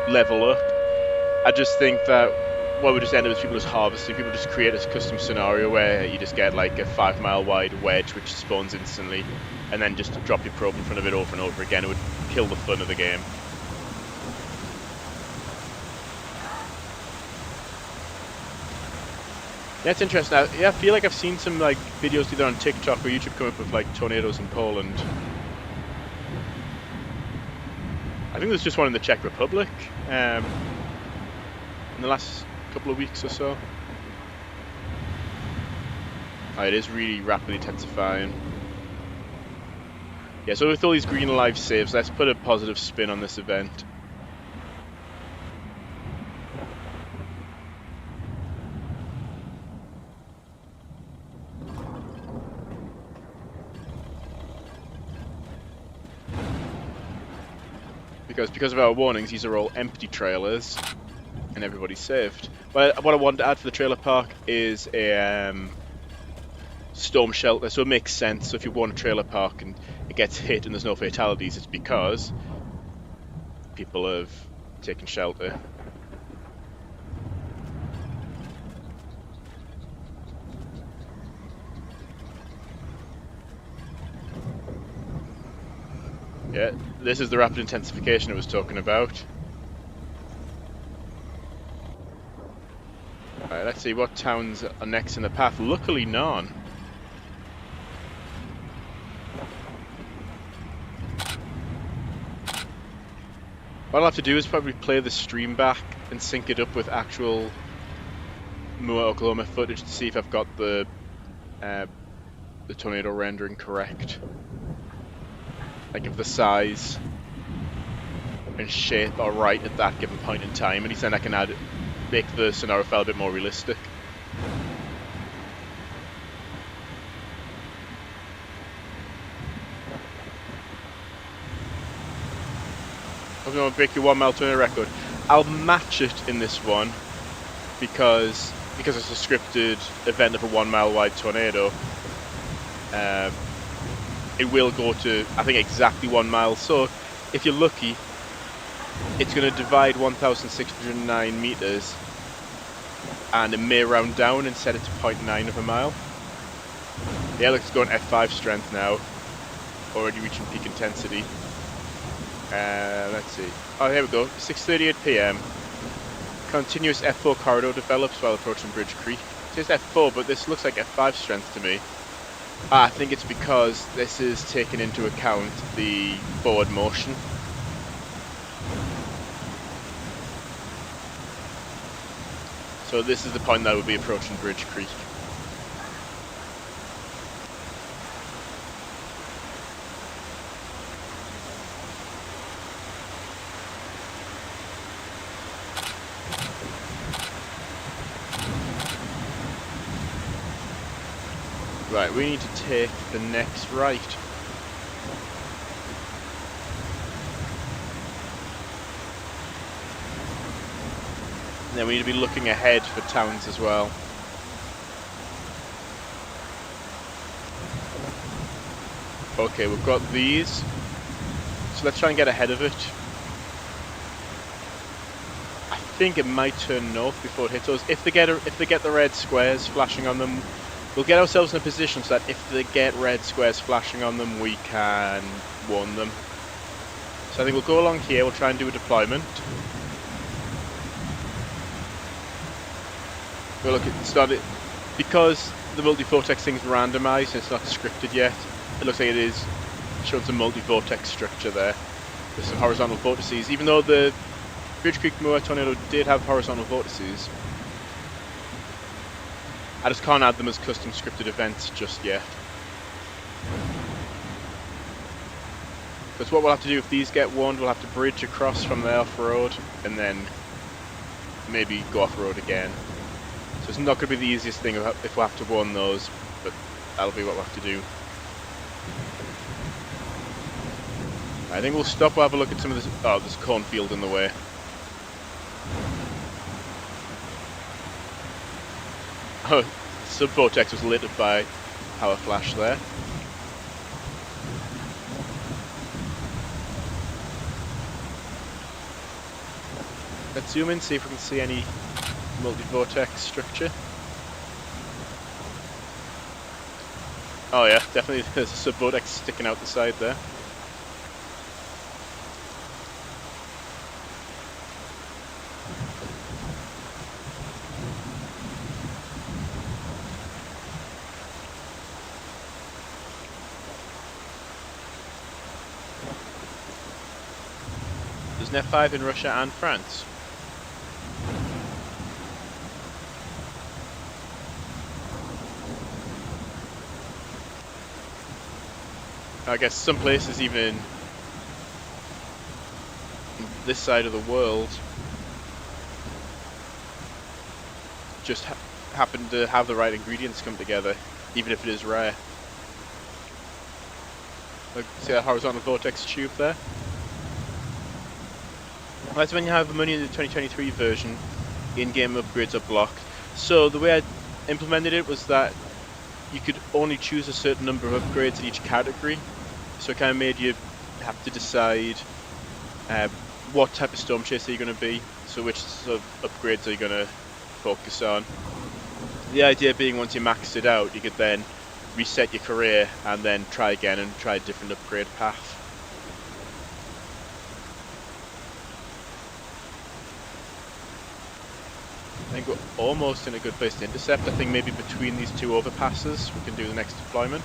level up. I just think that what we just end up is people just harvesting. People just create a custom scenario where you just get like a 5 mile wide wedge which spawns instantly, and then just drop your probe in front of it over and over again. It would kill the fun of the game. Yeah, it's interesting. I feel like I've seen some like videos either on TikTok or YouTube come up with like tornadoes in Poland. I think there's just one in the Czech Republic in the last couple of weeks or so. Oh, it is really rapidly intensifying. Yeah, so with all these green alive saves, let's put a positive spin on this event. Because of our warnings, these are all empty trailers, and everybody's saved. But what I want to add for the trailer park is a storm shelter, so it makes sense. So if you want a trailer park and it gets hit and there's no fatalities, it's because people have taken shelter. Yeah, this is the rapid intensification I was talking about. Alright, let's see what towns are next in the path. Luckily none. What I'll have to do is probably play the stream back and sync it up with actual Moore, Oklahoma footage to see if I've got the tornado rendering correct. Like if the size and shape are right at that given point in time, and then I can make the scenario file a bit more realistic. I'm going to break your 1 mile tornado record. I'll match it in this one because it's a scripted event of a 1 mile wide tornado. It will go to, I think, exactly 1 mile. So if you're lucky, it's going to divide 1,609 meters, and it may round down and set it to 0.9 of a mile. Yeah, look, it's going F5 strength now, already reaching peak intensity. Let's see. Oh, here we go. 6:38 p.m. Continuous F4 corridor develops while approaching Bridge Creek. It says F4, but this looks like F5 strength to me. I think it's because this is taking into account the forward motion. So this is the point that would be approaching Bridge Creek. Right, we need to take the next right. And then we need to be looking ahead for towns as well. Okay, we've got these. So let's try and get ahead of it. I think it might turn north before it hits us. If they get the red squares flashing on them, we'll get ourselves in a position so that if they get red squares flashing on them, we can warn them. So I think we'll go along here, we'll try and do a deployment. Well, look, it started, because the multi-vortex thing's randomized and it's not scripted yet, it looks like it is showing some multi-vortex structure there. With some horizontal vortices, even though the Bridge Creek Moore tornado did have horizontal vortices. I just can't add them as custom scripted events just yet. Because what we'll have to do if these get warned, we'll have to bridge across from the off-road and then maybe go off-road again. So it's not going to be the easiest thing if we'll have to warn those, but that'll be what we'll have to do. I think we'll stop, we'll have a look at some of this. Oh, there's a cornfield in the way. Oh, Sub-Vortex was lit up by power flash there. Let's zoom in, see if we can see any multi-vortex structure. Oh yeah, definitely there's a Sub-Vortex sticking out the side there. There's an F5 in Russia and France. I guess some places even in this side of the world just happen to have the right ingredients come together, even if it is rare. Like, see that horizontal vortex tube there? That's when you have the money in the 2023 version, in-game upgrades are blocked. So the way I implemented it was that you could only choose a certain number of upgrades in each category. So it kind of made you have to decide what type of storm chaser you're going to be, so which sort of upgrades are you going to focus on. The idea being once you maxed it out, you could then reset your career and then try again and try a different upgrade path. I think we're almost in a good place to intercept. I think maybe between these two overpasses we can do the next deployment.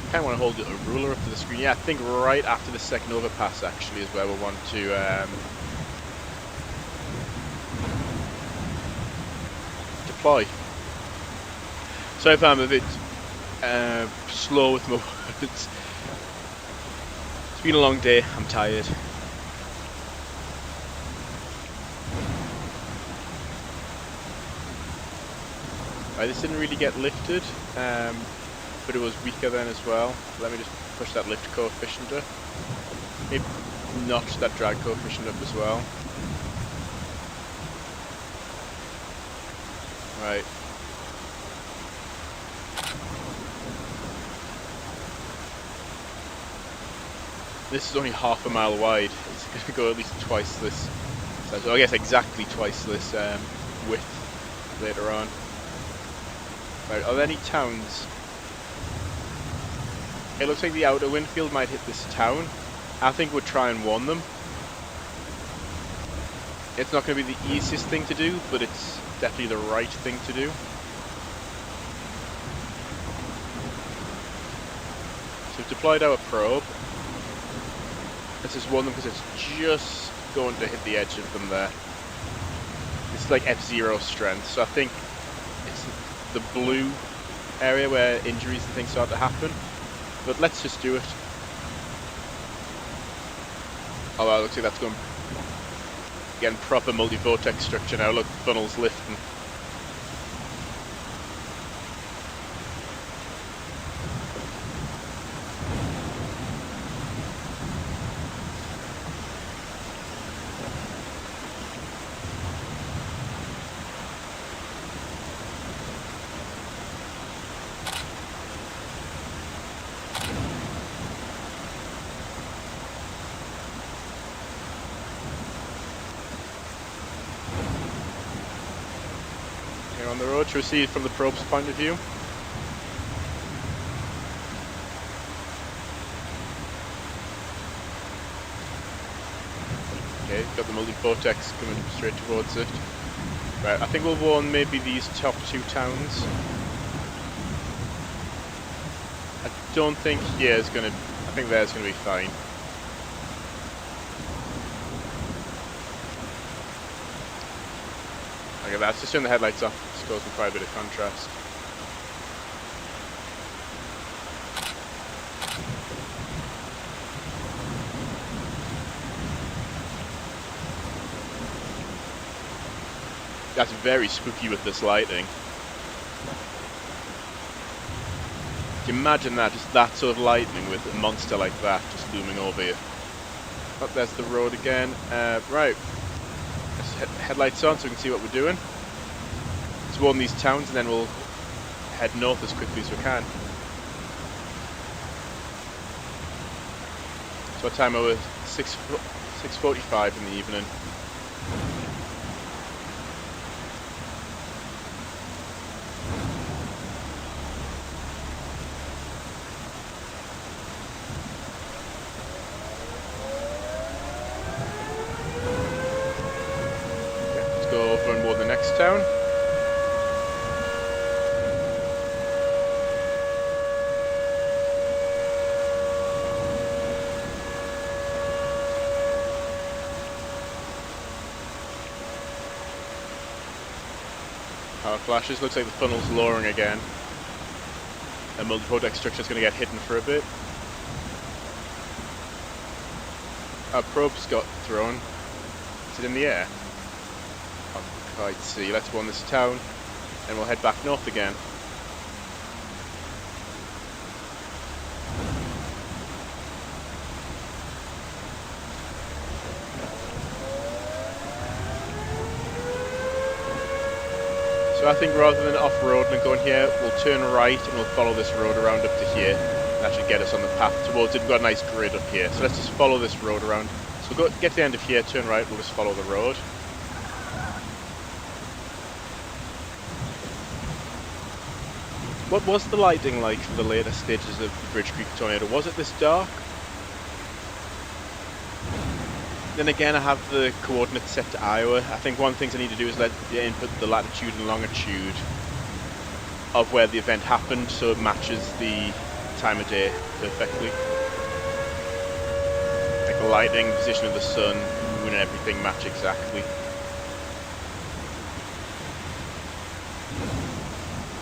I kind of want to hold a ruler up to the screen. Yeah, I think right after the second overpass actually is where we want to deploy. So if I'm a bit slow with my words, it's been a long day, I'm tired. Right, this didn't really get lifted. But it was weaker then as well. Let me just push that lift coefficient up. Maybe notch that drag coefficient up as well. Right. This is only half a mile wide. It's going to go at least twice this. So I guess exactly twice this width later on. Right, are there any towns? It looks like the outer wind field might hit this town. I think we'll try and warn them. It's not going to be the easiest thing to do, but it's definitely the right thing to do. So we've deployed our probe. Let's just warn them because it's just going to hit the edge of them there. It's like F0 strength, so I think it's the blue area where injuries and things start to happen. But let's just do it. Oh well, looks like that's going getting proper multi-vortex structure now. Look, funnel's lifting. On the road, should we see it from the probe's point of view? Okay, got the multi-vortex coming straight towards it. Right, I think we'll warn maybe these top two towns. I don't think here's gonna, I think there's gonna be fine. Okay, that's just turn the headlights off. Just causing quite a bit of contrast. That's very spooky with this lighting. Can you imagine that, just that sort of lightning with a monster like that just looming over you. Oh, there's the road again. Right. Headlights on so we can see what we're doing. Let's warn these towns and then we'll head north as quickly as we can. So what time are we? 6:45 in the evening. down. Power flashes, looks like the funnel's lowering again. The multi-vortex structure is going to get hidden for a bit. Our probe's got thrown. Is it in the air? Can't quite see. Let's warn this town and we'll head back north again. So I think rather than off-road and going here, we'll turn right and we'll follow this road around up to here. That should get us on the path towards it. We've got a nice grid up here. So let's just follow this road around. So we'll get to the end of here, turn right, we'll just follow the road. What was the lighting like for the later stages of the Bridge Creek Tornado? Was it this dark? Then again, I have the coordinates set to Iowa. I think one of the things I need to do is input the latitude and longitude of where the event happened so it matches the time of day perfectly. Like the lighting, position of the sun, moon and everything match exactly.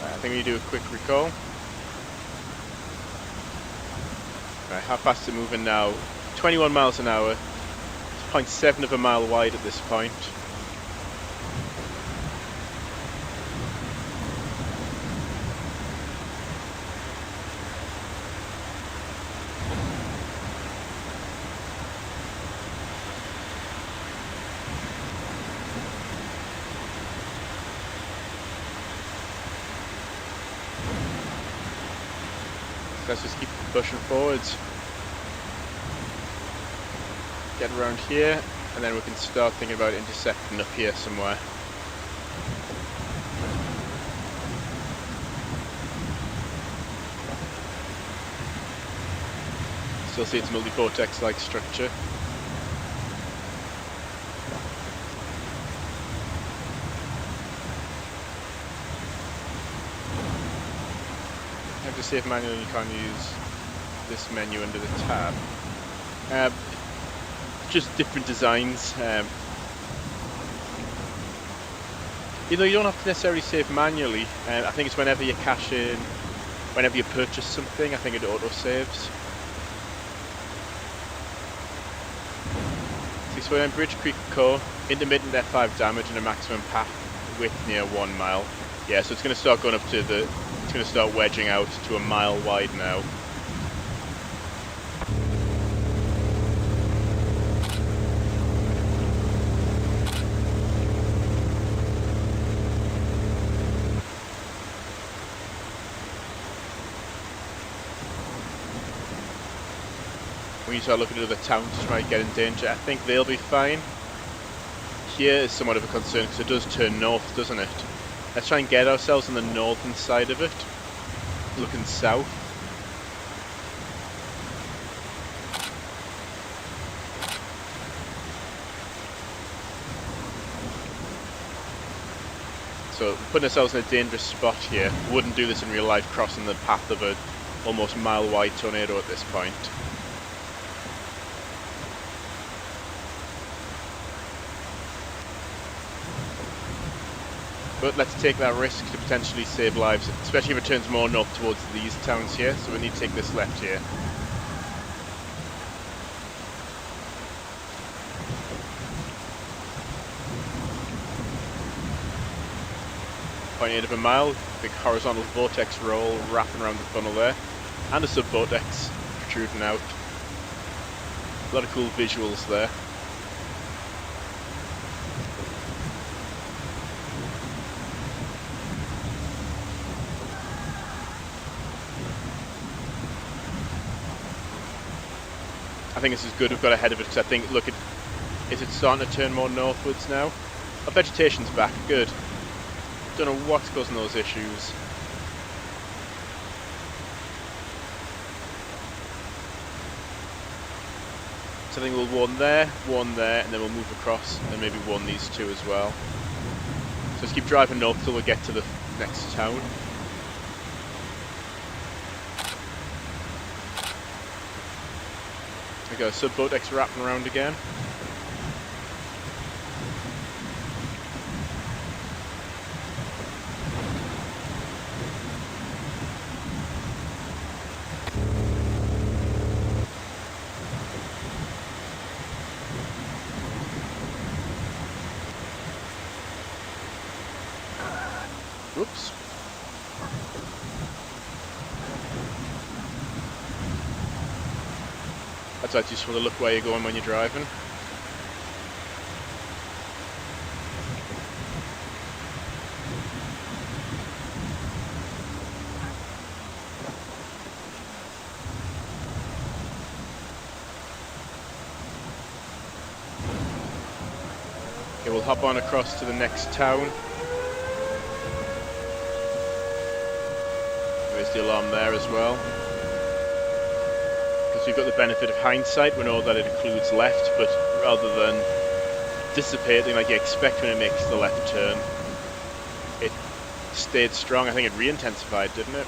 I think we do a quick recall. Right, how fast is it moving now? 21 miles an hour. 0.7 of a mile wide at this point. Let's just keep pushing forwards. Get around here, and then we can start thinking about intersecting up here somewhere. Still see its multi-vortex-like structure. I have to save manually, you can't use this menu under the tab. Just different designs. You know, you don't have to necessarily save manually. I think it's whenever you cash in, whenever you purchase something, I think it auto saves. So we're in Bridge Creek Co. Intermittent F5 damage and a maximum path width near 1 mile. Yeah, so it's going to start going up to the. It's going to start wedging out to a mile wide now. When you start looking at other towns which might get in danger, I think they'll be fine. Here is somewhat of a concern because it does turn north, doesn't it? Let's try and get ourselves on the northern side of it, looking south. So putting ourselves in a dangerous spot here. Wouldn't do this in real life, crossing the path of a almost mile wide tornado at this point. But let's take that risk to potentially save lives, especially if it turns more north towards these towns here. So we need to take this left here. 0.8 of a mile, big horizontal vortex roll wrapping around the funnel there, and a sub-vortex protruding out. A lot of cool visuals there. I think this is good. We've got ahead of it because I think, look, is it starting to turn more northwards now? Our vegetation's back. Good. Don't know what's causing those issues. So I think we'll one there, and then we'll move across and maybe one these two as well. Just keep driving north till we get to the next town. We got a Sub-Vortex wrapping around again. Oops. That's why it's useful to look where you're going when you're driving. Okay, we'll hop on across to the next town. There's the alarm there as well. Because we've got the benefit of hindsight, we know that it includes left, but rather than dissipating like you expect when it makes the left turn, it stayed strong. I think it re-intensified, didn't it?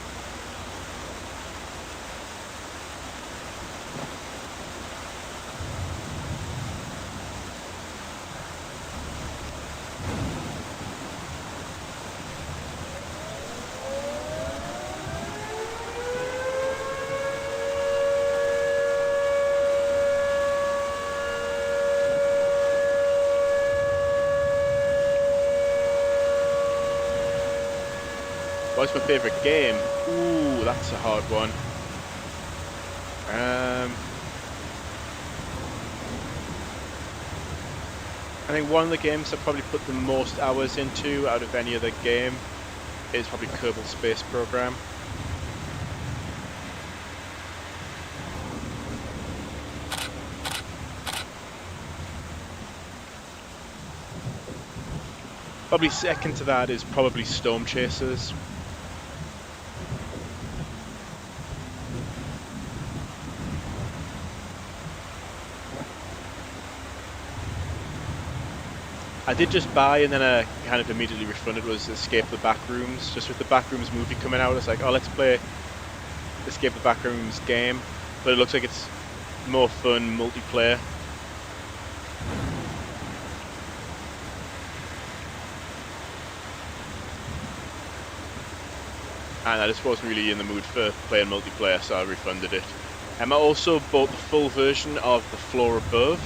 What's my favourite game? Ooh, that's a hard one. I think one of the games I probably put the most hours into out of any other game is probably Kerbal Space Program. Probably second to that is probably Storm Chasers. I did just buy and then I kind of immediately refunded was Escape the Backrooms. Just with the Backrooms movie coming out, it's like, oh, let's play Escape the Backrooms game. But it looks like it's more fun multiplayer. And I just wasn't really in the mood for playing multiplayer, so I refunded it. I also bought the full version of The Floor Above.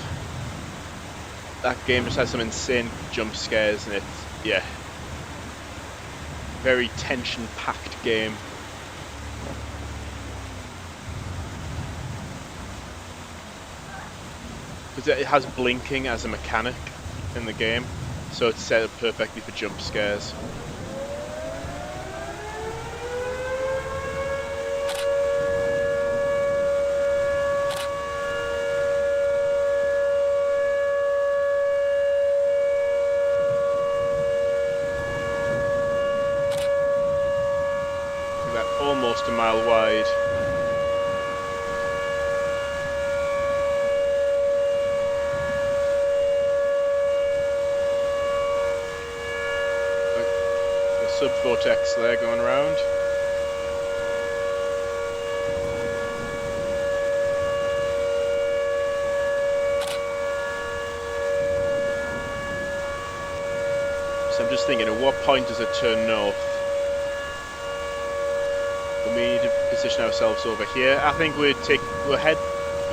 That game just has some insane jump scares and it's, yeah, very tension-packed game. Because it has blinking as a mechanic in the game, so it's set up perfectly for jump scares. Almost a mile wide. The Sub-Vortex there going around. So I'm just thinking, at what point does it turn north? We need to position ourselves over here. I think we'll head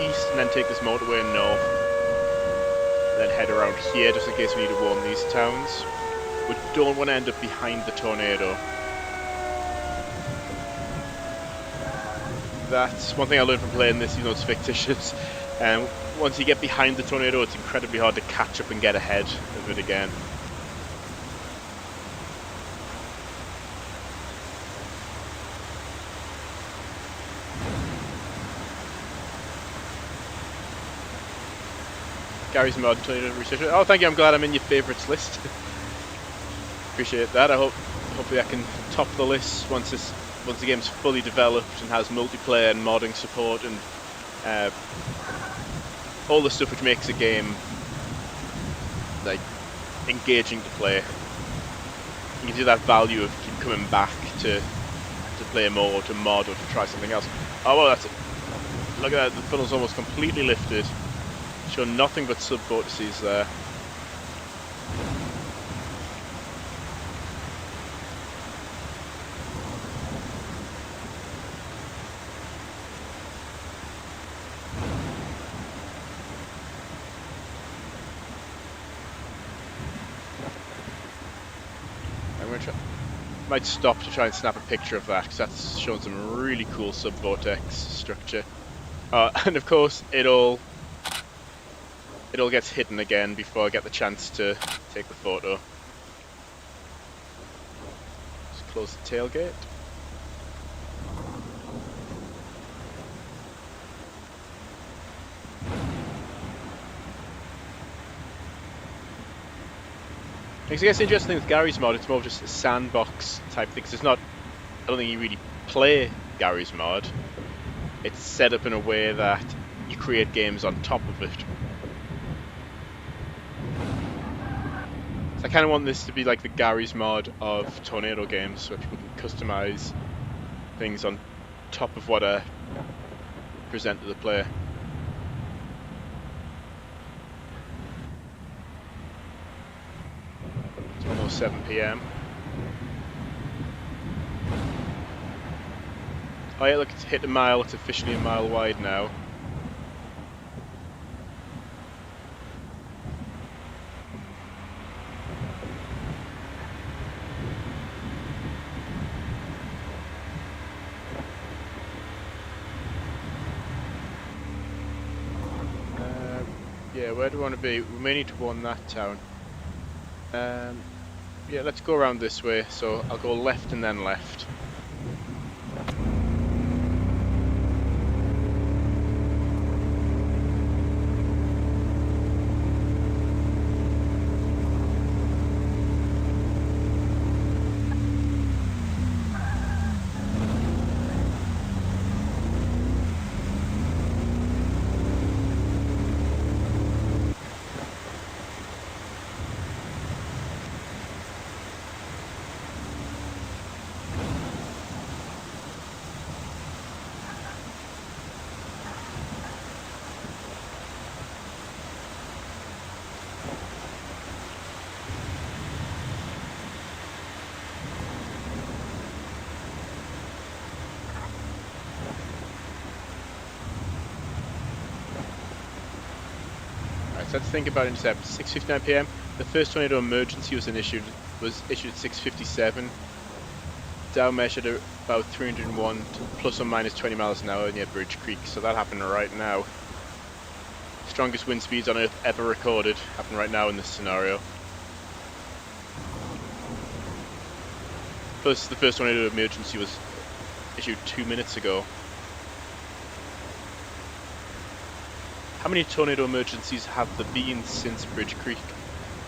east and then take this motorway north. Then head around here just in case we need to warn these towns. We don't want to end up behind the tornado. That's one thing I learned from playing this, even though it's fictitious. Once you get behind the tornado, it's incredibly hard to catch up and get ahead of it again. Gary's Mod Tornado Researcher. Oh, thank you. I'm glad I'm in your favourites list. Appreciate that. Hopefully I can top the list once the game's fully developed and has multiplayer and modding support and all the stuff which makes a game like engaging to play. it gives you that value of keep coming back to play more, or to mod, or to try something else. Oh well, that's it. Look at that, the funnel's almost completely lifted. Showing nothing but sub-vortices there. I'm going to try, might stop to try and snap a picture of that, because that's showing some really cool sub-vortex structure. And of course, it all gets hidden again before I get the chance to take the photo. Just close the tailgate. I guess the interesting thing with Garry's Mod, it's more of just a sandbox type thing, because it's not, I don't think you really play Garry's Mod. It's set up in a way that you create games on top of it. So I kind of want this to be like the Garry's Mod of Tornado games, where people can customize things on top of what I present to the player. It's almost 7 PM. Oh yeah, look, it's hit a mile, it's officially a mile wide now. Yeah, where do we want to be? We may need to warn that town. Yeah, let's go around this way, so I'll go left and then left. Let's think about intercept. 6:59 PM. The first tornado emergency was issued at 6:57. Dow measured about 301 to plus or minus 20 miles an hour near Bridge Creek. So that happened right now. Strongest wind speeds on Earth ever recorded happen right now in this scenario. Plus, the first tornado emergency was issued 2 minutes ago. How many tornado emergencies have there been since Bridge Creek?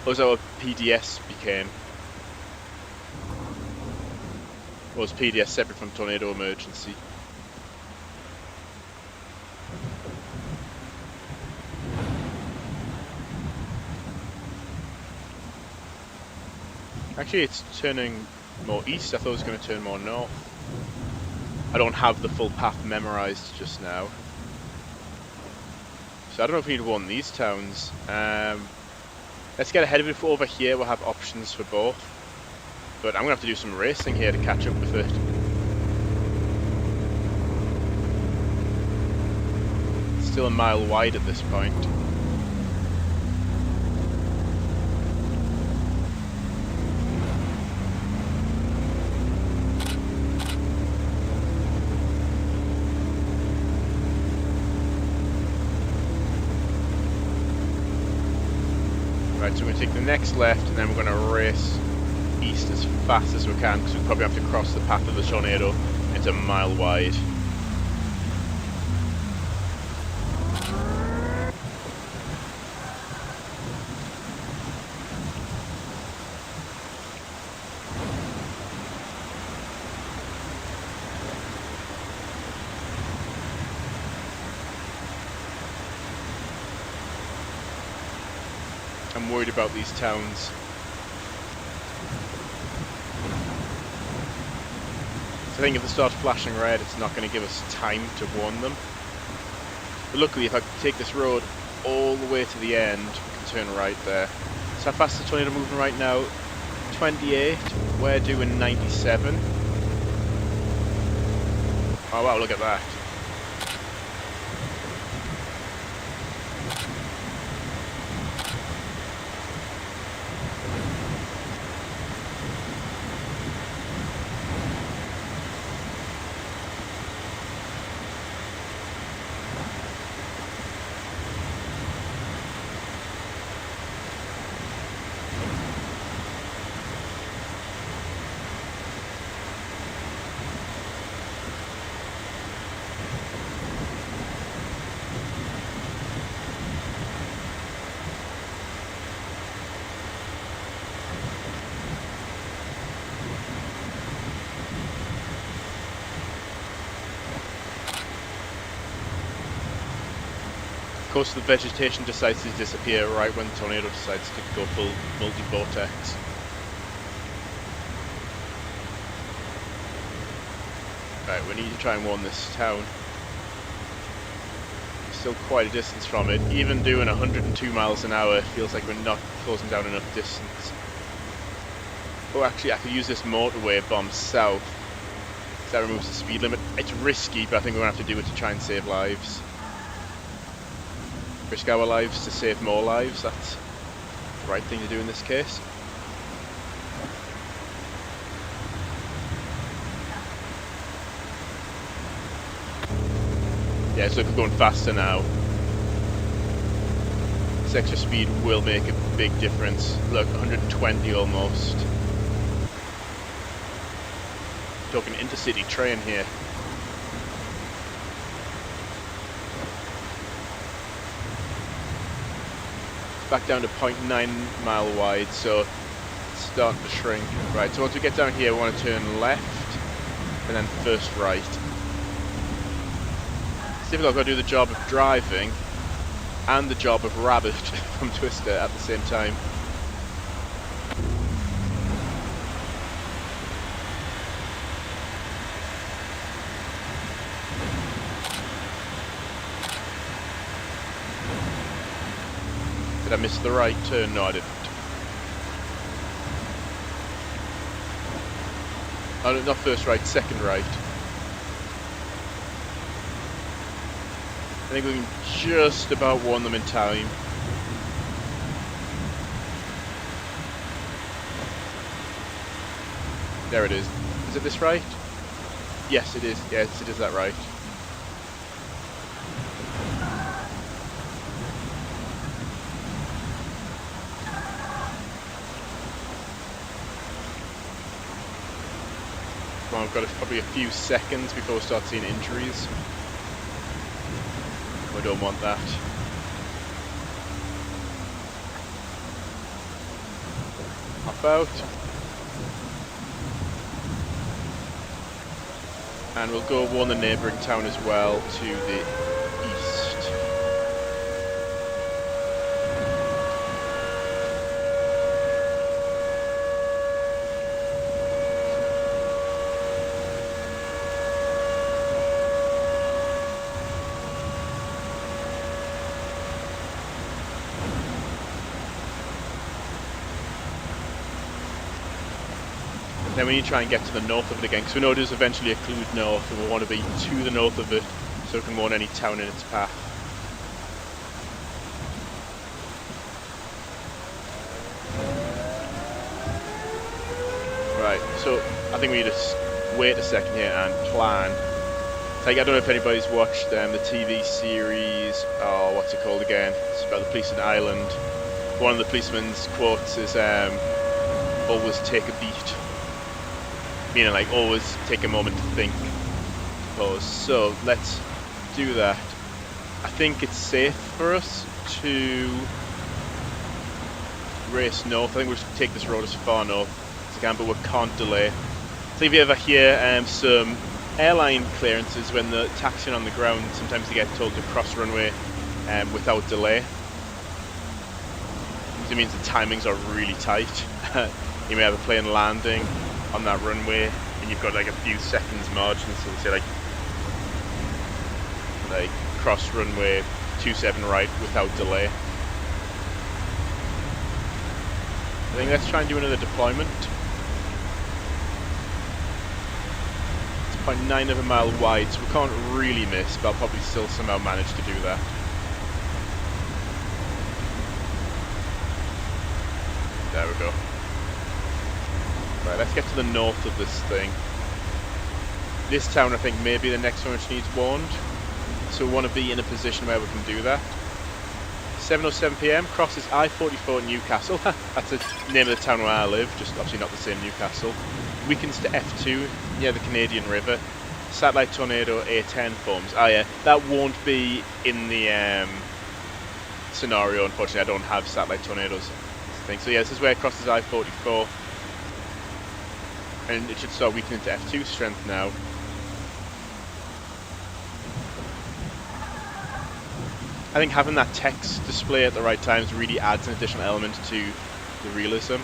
Or is that what PDS became? Or was PDS separate from tornado emergency? Actually, it's turning more east. I thought it was going to turn more north. I don't have the full path memorized just now. So I don't know if we need to warn these towns. Let's get ahead of it. Over here we'll have options for both. But I'm going to have to do some racing here to catch up with it. It's still a mile wide at this point. Right, so we're going to take the next left and then we're going to race east as fast as we can, because we probably have to cross the path of the tornado. It's a mile wide. I'm worried about these towns. I think if they start flashing red, it's not going to give us time to warn them. But luckily, if I take this road all the way to the end, we can turn right there. So how fast is the tornado moving right now? 28. We're doing 97. Oh wow, look at that. Of course, the vegetation decides to disappear right when the tornado decides to go full multi-vortex. Right, we need to try and warn this town. Still quite a distance from it. Even doing 102 miles an hour feels like we're not closing down enough distance. Oh, actually, I could use this motorway bomb south. That removes the speed limit. It's risky, but I think we're going to have to do it to try and save lives. Risk our lives to save more lives. That's the right thing to do in this case. Yeah, so if we're going faster now, this extra speed will make a big difference. Look, 120 almost. Talking intercity train here. Back down to 0.9 mile wide, so it's starting to shrink. Right, so once we get down here, we want to turn left and then first right. It's difficult, I've got to do the job of driving and the job of rabbit from Twister at the same time. Did I miss the right turn? No, I didn't. Oh, no, not first right, second right. I think we can just about warn them in time. There it is. Is it this right? Yes, it is. Yes, it is that right. Well, I've got probably a few seconds before we start seeing injuries. We don't want that. Hop out. And we'll go warn the neighbouring town as well to the east. Then we need to try and get to the north of it again, because we know it is eventually occlude north, and we want to be to the north of it, so we can warn any town in its path. Right, so I think we need to wait a second here and plan. Like, I don't know if anybody's watched the TV series, oh, what's it called again? It's about the police in Ireland. One of the policeman's quotes is, always take a beat. Meaning, like, always take a moment to think, I suppose. So let's do that. I think it's safe for us to race north. I think we'll take this road as far north as we can, but we can't delay. So if you ever hear some airline clearances when they're taxiing on the ground, sometimes they get told to cross runway without delay. It means the timings are really tight. You may have a plane landing on that runway, and and you've got like a few seconds margin, so say like cross runway 27 right without delay. I think let's try and do another deployment. It's 0.9 of a mile wide, so we can't really miss, but I'll probably still somehow manage to do that. There we go. Right, let's get to the north of this thing. This town, I think, may be the next one which needs warned. So we want to be in a position where we can do that. 7:07 PM, crosses I-44 Newcastle. That's the name of the town where I live, just obviously not the same Newcastle. Weakens to F2 near the Canadian River. Satellite tornado A10 forms. Oh yeah, that won't be in the scenario, unfortunately. I don't have satellite tornadoes. So yeah, this is where it crosses I-44. And it should start weakening to F2 strength now. I think having that text display at the right times really adds an additional element to the realism.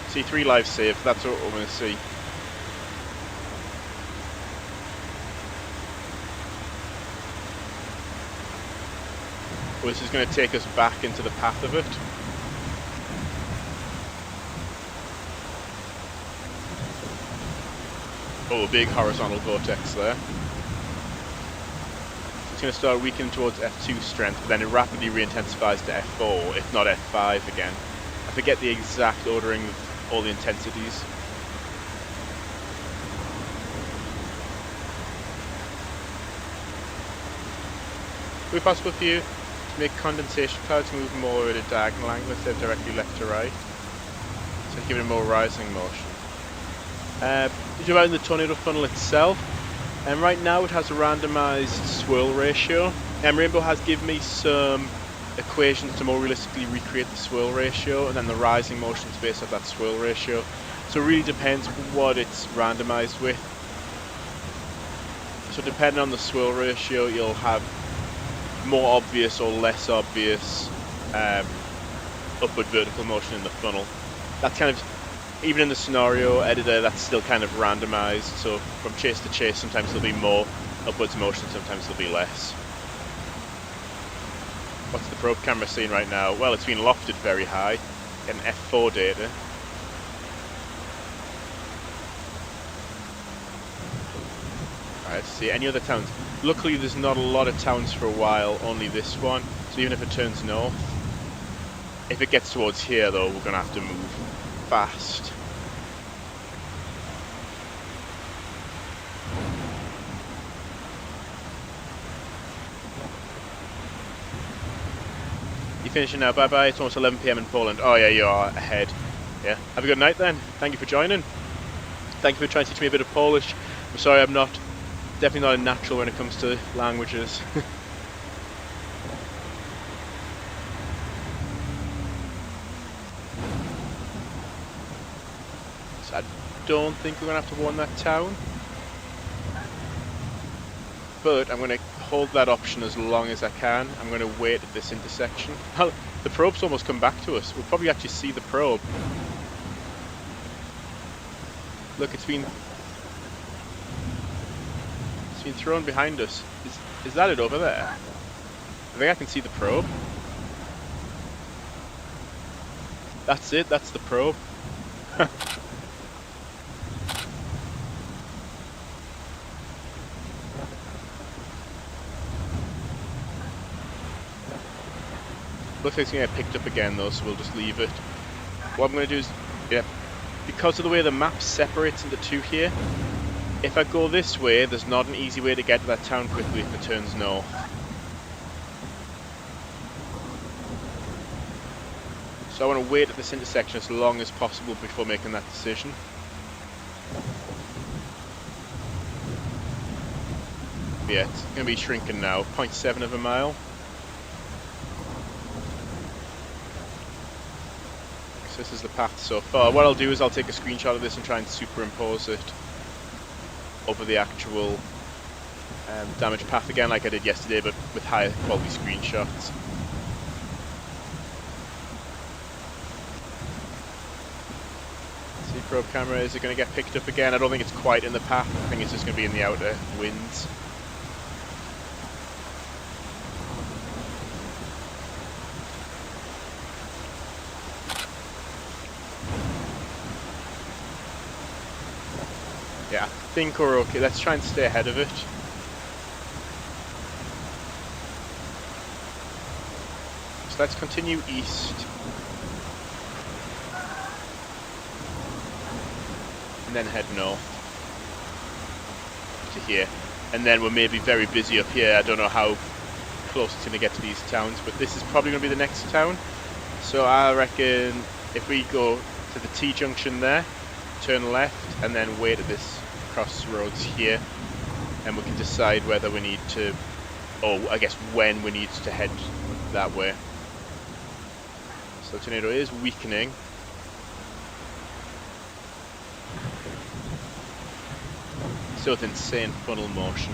C3 live save, that's what we're going to see. Well, this is going to take us back into the path of it. Oh, a big horizontal vortex there. It's going to start weakening towards F2 strength, but then it rapidly re-intensifies to F4, if not F5 again. I forget the exact ordering of all the intensities. Would it be possible for you to make condensation clouds move more at a diagonal angle instead of directly left to right? So give it a more rising motion. About the tornado funnel itself, and right now it has a randomized swirl ratio. Rainbow has given me some equations to more realistically recreate the swirl ratio, and then the rising motion is based off that swirl ratio. So it really depends what it's randomized with. So depending on the swirl ratio, you'll have more obvious or less obvious upward vertical motion in the funnel. That's kind of, even in the scenario editor, that's still kind of randomized. So from chase to chase, sometimes there'll be more upwards motion, sometimes there'll be less. What's the probe camera seeing right now? Well, it's been lofted very high, getting F4 data. Alright, let's see, any other towns? Luckily there's not a lot of towns for a while, only this one. So even if it turns north, if it gets towards here though, we're going to have to move fast. You finishing now? Bye bye. It's almost 11 PM in Poland. Oh yeah, you are ahead. Yeah. Have a good night then. Thank you for joining. Thank you for trying to teach me a bit of Polish. I'm sorry, I'm definitely not a natural when it comes to languages. So I don't think we're going to have to warn that town. But I'm going to hold that option as long as I can. I'm going to wait at this intersection. The probe's almost come back to us. We'll probably actually see the probe. Look, it's been thrown behind us. Is that it over there? I think I can see the probe. That's it, that's the probe. Looks like it's going to get picked up again though, so we'll just leave it. What I'm going to do is, yeah, because of the way the map separates into two here, if I go this way, there's not an easy way to get to that town quickly if it turns north. So I want to wait at this intersection as long as possible before making that decision. Yeah, it's going to be shrinking now, 0.7 of a mile. So this is the path so far. What I'll do is I'll take a screenshot of this and try and superimpose it over the actual damage path again, like I did yesterday, but with higher quality screenshots. probe camera. Is it going to get picked up again? I don't think it's quite in the path. I think it's just going to be in the outer winds. Yeah, I think we're okay. Let's try and stay ahead of it. So let's continue east. And then head north to here. And then we're maybe very busy up here. I don't know how close it's going to get to these towns, but this is probably going to be the next town. So I reckon if we go to the T-junction there, turn left, and then wait at this crossroads here, and we can decide whether we need to, or I guess when we need to head that way. So the tornado is weakening. Still with insane funnel motion.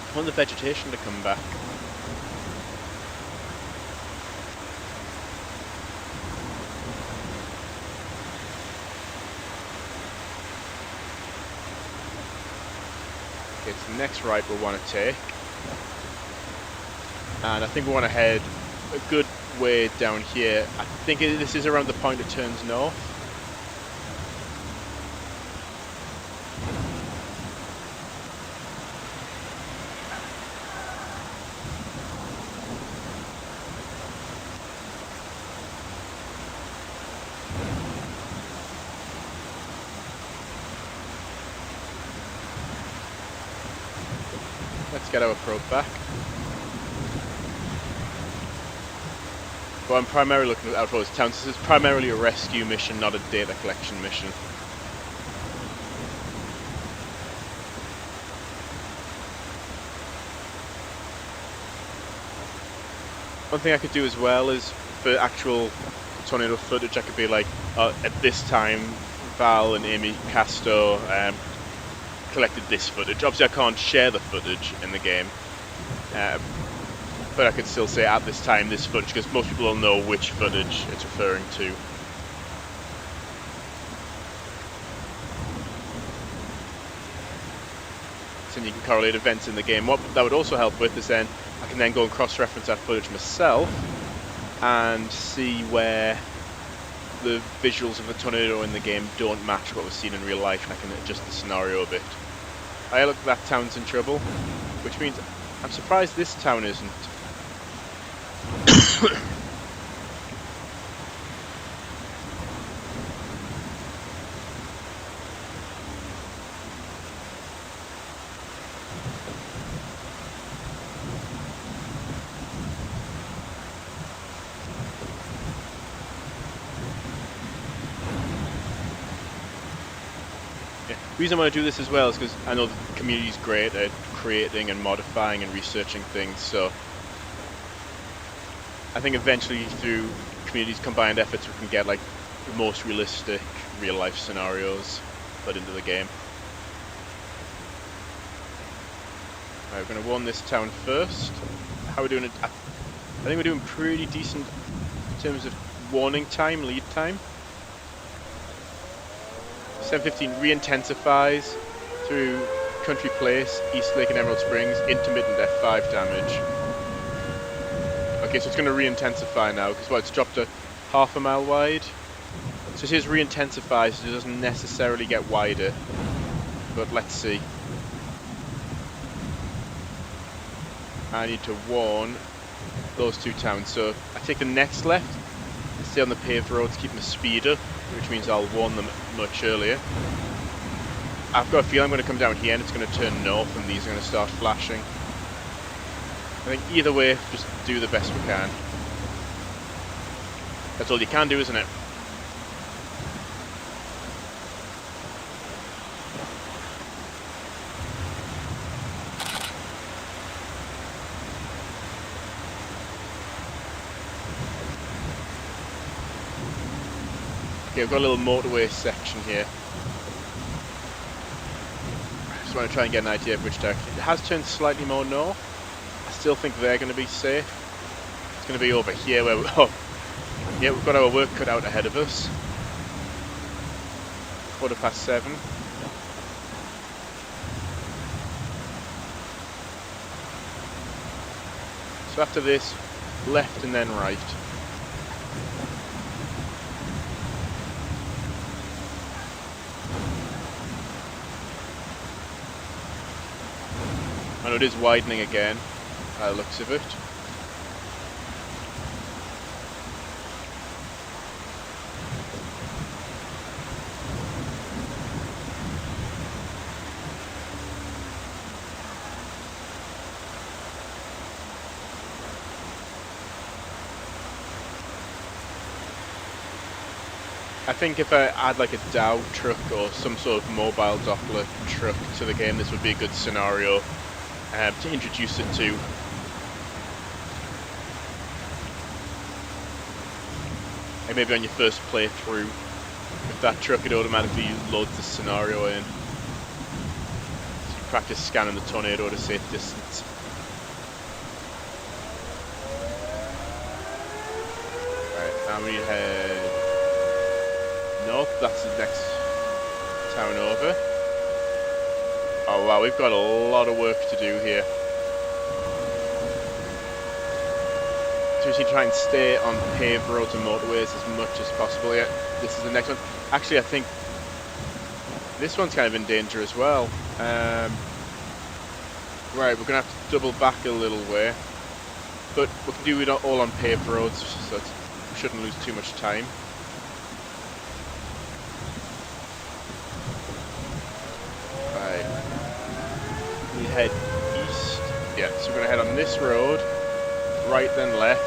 I want the vegetation to come back. Okay, so the next right we'll want to take. And I think we want to head a good way down here. I think this is around the point it turns north. Let's get our probe back. Well, I'm primarily looking at Outpost Towns. This is primarily a rescue mission, not a data collection mission. One thing I could do as well is for actual tornado footage, I could be like, at this time, Val and Amy Casto collected this footage. Obviously I can't share the footage in the game, but I could still say at this time this footage, because most people will know which footage it's referring to. So you can correlate events in the game. What that would also help with is then I can then go and cross-reference that footage myself and see where the visuals of the tornado in the game don't match what was seen in real life, and I can adjust the scenario a bit. I look, that town's in trouble, which means I'm surprised this town isn't. The reason I want to do this as well is because I know the community's great at creating and modifying and researching things, so I think eventually through community's combined efforts we can get like the most realistic real life scenarios put into the game. Right, we're going to warn this town first. How are we doing it? I think we're doing pretty decent in terms of warning time, lead time. 715 re-intensifies through Country Place, East Lake and Emerald Springs, intermittent F5 damage. Okay, so it's going to re-intensify now, because well, it's dropped to half a mile wide. So it says re-intensifies, so it doesn't necessarily get wider, but let's see. I need to warn those two towns, so I take the next left, stay on the paved roads, keep my speed up, which means I'll warn them much earlier. I've got a feeling I'm going to come down here and it's going to turn north and these are going to start flashing. I think either way, just do the best we can. That's all you can do, isn't it? Okay, we've got a little motorway section here. Just want to try and get an idea of which direction. It has turned slightly more north. I still think they're going to be safe. It's going to be over here where oh, yeah, we've got our work cut out ahead of us. 7:15. So after this, left and then right. I know it is widening again, by the looks of it. I think if I add like a Dow truck or some sort of mobile Doppler truck to the game, this would be a good scenario to introduce it to. And maybe on your first playthrough with that truck, it automatically loads the scenario in. So you practice scanning the tornado at a safe distance. Right, now we head north. That's the next town over. Oh wow, we've got a lot of work to do here. So we should try and stay on paved roads and motorways as much as possible. Yeah, this is the next one. Actually, I think this one's kind of in danger as well. Right, we're going to have to double back a little way. But we can do it all on paved roads, so we shouldn't lose too much time. Right. We head east. Yeah, so we're going to head on this road. Right then left.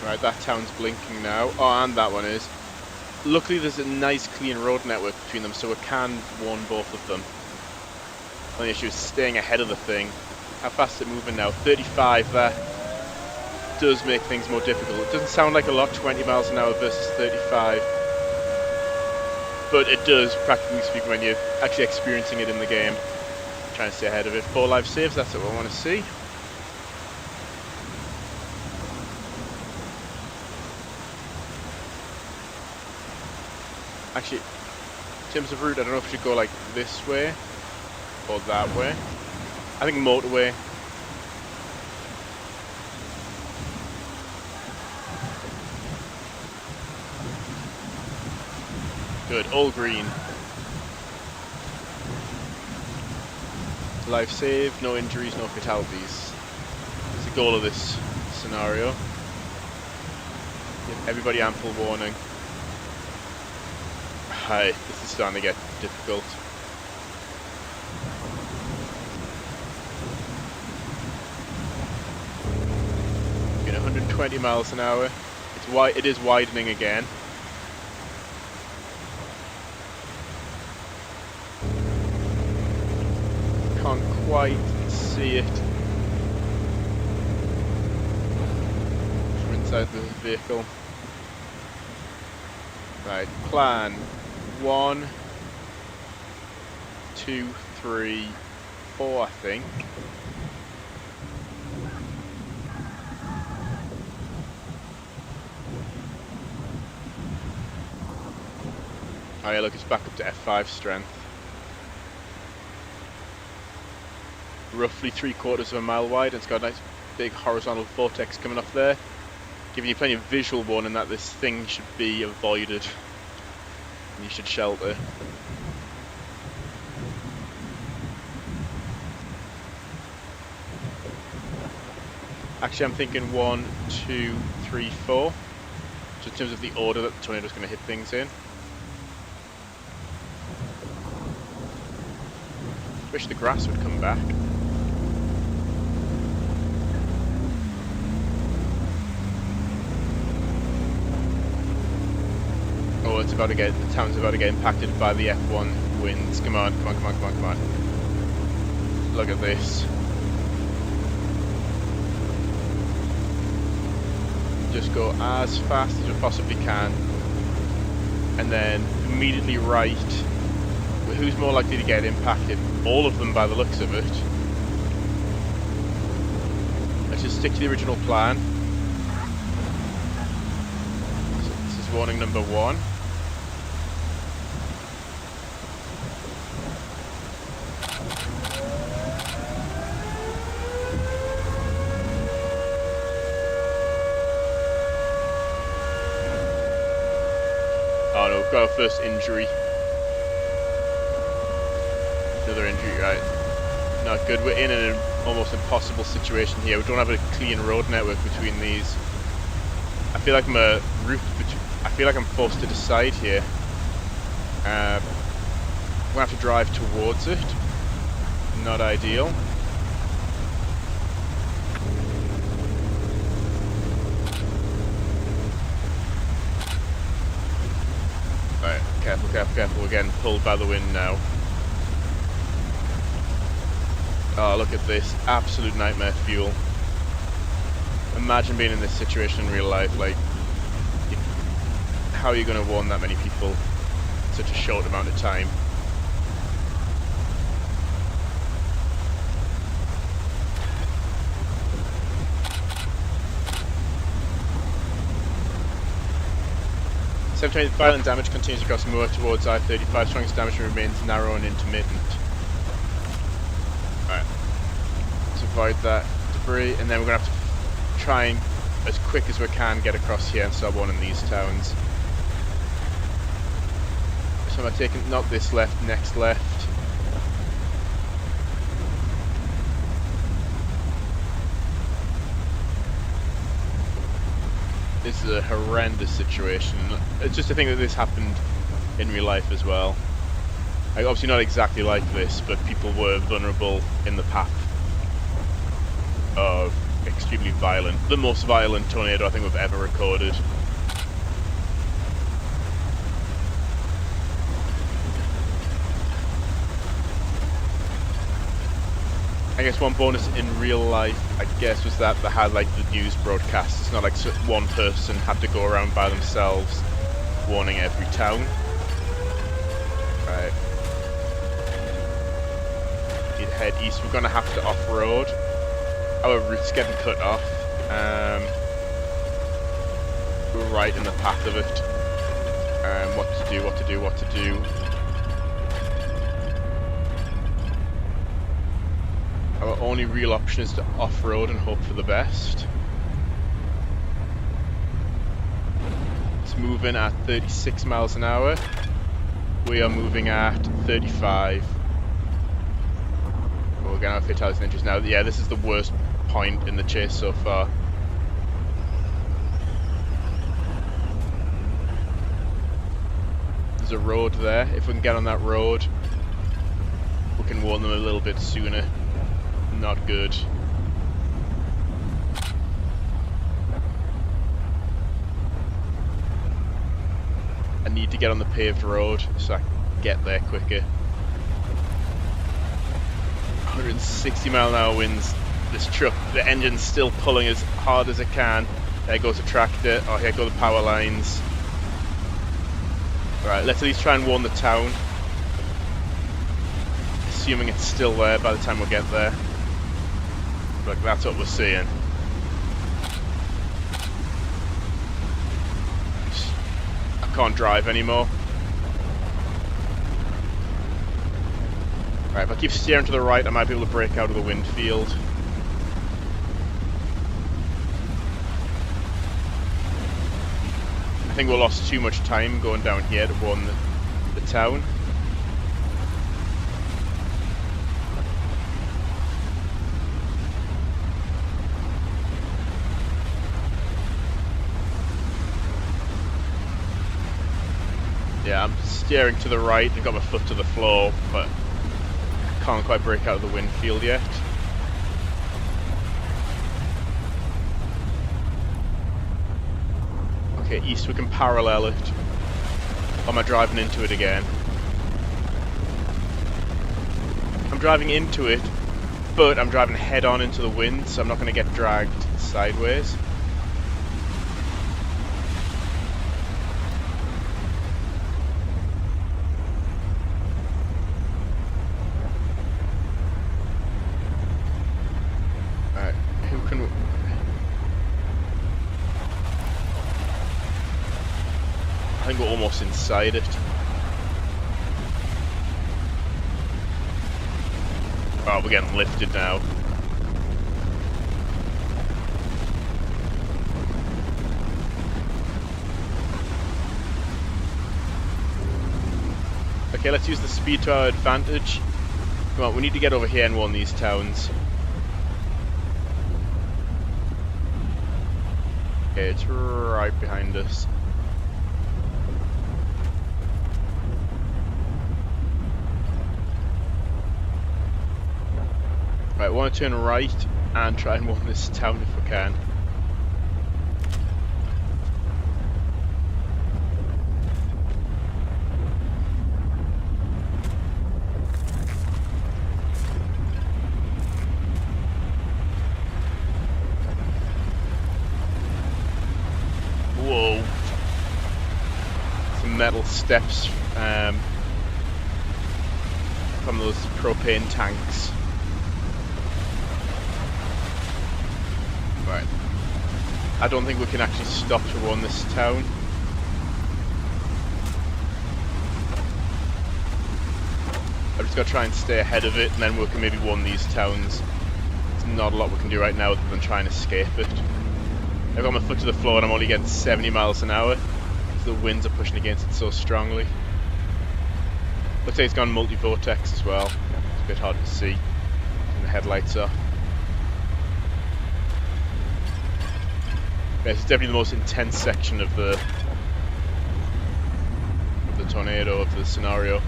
Right, that town's blinking now. Oh, and that one is. Luckily there's a nice clean road network between them, so we can warn both of them. Only issue is staying ahead of the thing. How fast is it moving now? 35, that does make things more difficult. It doesn't sound like a lot, 20 miles an hour versus 35. But it does, practically speaking, when you're actually experiencing it in the game. Trying to stay ahead of it. 4 life saves, that's what I want to see. Actually, in terms of route, I don't know if we should go like this way or that way. I think motorway. Good, all green. Life save, no injuries, no fatalities. That's the goal of this scenario. Give everybody ample warning. Hi, this is starting to get difficult. Getting 120 miles an hour. It is widening again. Can't quite see it from inside the vehicle. Right, plan. 1, 2, 3, 4, I think. Oh yeah, look, it's back up to F5 strength. Roughly 3/4 of a mile wide, and it's got a nice big horizontal vortex coming off there, giving you plenty of visual warning that this thing should be avoided. You should shelter. Actually, I'm thinking 1, 2, 3, 4. So in terms of the order that the tornado's going to hit things in. Wish the grass would come back. know the town's about to get impacted by the F1 winds. Come on. Look at this. Just go as fast as you possibly can, and then immediately right. Who's more likely to get impacted? All of them by the looks of it. Let's just stick to the original plan. So this is warning number 1. Oh no, we've got our first injury. Another injury, right? Not good. We're in an almost impossible situation here. We don't have a clean road network between these. I feel like I feel like I'm forced to decide here. I'm gonna have to drive towards it. Not ideal. Right, careful. We're getting pulled by the wind now. Oh, look at this. Absolute nightmare fuel. Imagine being in this situation in real life. Like, how are you going to warn that many people in such a short amount of time? Violent damage continues across more towards I-35. Strongest damage remains narrow and intermittent. Alright. Let's avoid that debris, and then we're going to have to try and, as quick as we can, get across here and start one in these towns. So I'm taking, not this left, next left. This is a horrendous situation. It's just a thing that this happened in real life as well. Like, obviously not exactly like this, but people were vulnerable in the path of extremely violent, the most violent tornado I think we've ever recorded. I guess one bonus in real life, I guess, was that they had like the news broadcast. It's not like one person had to go around by themselves warning every town. Right. Need to head east. We're going to have to off-road. Our route's getting cut off. We're right in the path of it. What to do. Our only real option is to off-road and hope for the best. It's moving at 36 miles an hour. We are moving at 35. We're going to have fatalities and injuries now. Yeah, this is the worst point in the chase so far. There's a road there. If we can get on that road, we can warn them a little bit sooner. Not good. I need to get on the paved road so I can get there quicker. 160 mile an hour winds. This truck, the engine's still pulling as hard as it can. There goes the tractor. Oh, here go the power lines. Right, let's at least try and warn the town. Assuming it's still there by the time we get there. Like, that's what we're seeing. I can't drive anymore. Right, if I keep steering to the right, I might be able to break out of the wind field. I think we lost too much time going down here to warn the town. Yeah, I'm steering to the right and got my foot to the floor, but I can't quite break out of the wind field yet. Okay, east we can parallel it. Or am I driving into it again? I'm driving into it, but I'm driving head on into the wind, so I'm not going to get dragged sideways. Alright, who can... I think we're almost inside it. Oh, we're getting lifted now. Okay, let's use the speed to our advantage. Come on, we need to get over here in one of these towns. Okay, it's right behind us. Right, I want to turn right and try and win this town if we can. Whoa. Some metal steps from those propane tanks. Right. I don't think we can actually stop to run this town. I've just got to try and stay ahead of it, and then we can maybe win these towns. There's not a lot we can do right now other than try and escape it. I've got my foot to the floor and I'm only getting 70 miles an hour. The winds are pushing against it so strongly. Looks like it's gone multi-vortex as well. It's a bit hard to see when the headlights are. Yeah, this is definitely the most intense section of the tornado, of the scenario.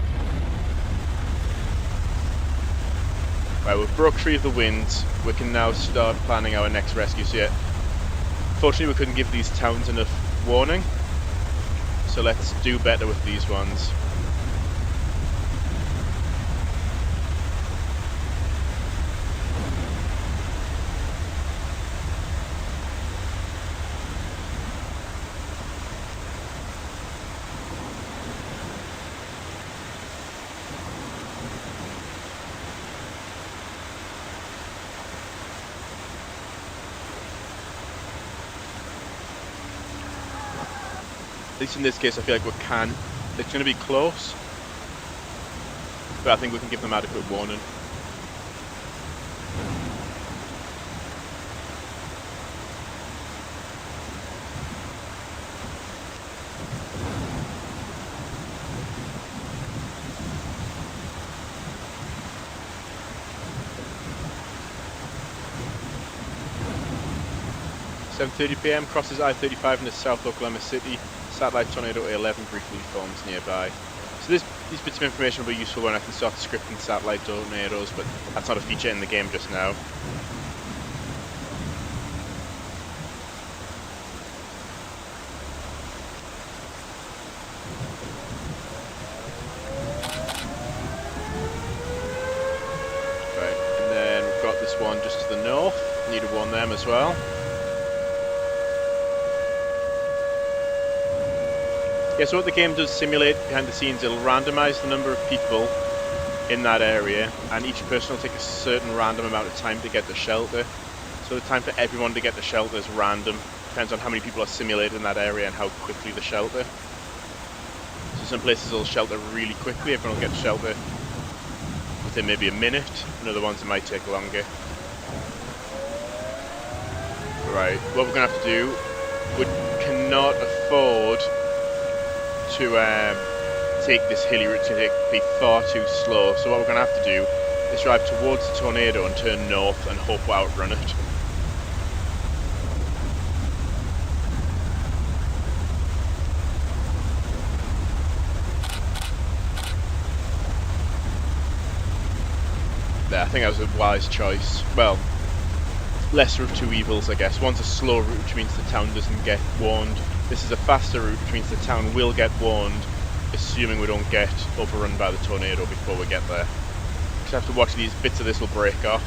Right, we've broke free of the winds. We can now start planning our next rescue. So yeah, fortunately we couldn't give these towns enough warning. So let's do better with these ones. At least in this case, I feel like we can. It's going to be close, but I think we can give them adequate warning. .30 PM, crosses I-35 into South Oklahoma City. Satellite tornado A11 briefly forms nearby. So these bits of information will be useful when I can start scripting satellite tornadoes, but that's not a feature in the game just now. Right, and then we've got this one just to the north. Need to warn them as well. Yeah, so what the game does simulate behind the scenes, it'll randomize the number of people in that area, and each person will take a certain random amount of time to get the shelter. So the time for everyone to get the shelter is random. Depends on how many people are simulated in that area and how quickly the shelter. So some places will shelter really quickly, everyone will get shelter within maybe a minute, and other ones it might take longer. Right, what we're going to have to do, we cannot afford to take this hilly route. It's going to be far too slow. So what we're going to have to do is drive towards the tornado and turn north and hope we'll outrun it. There, I think that was a wise choice. Well, lesser of two evils, I guess. One's a slow route, which means the town doesn't get warned. This is a faster route, which means the town will get warned, assuming we don't get overrun by the tornado before we get there. Just have to watch these bits of this will break off.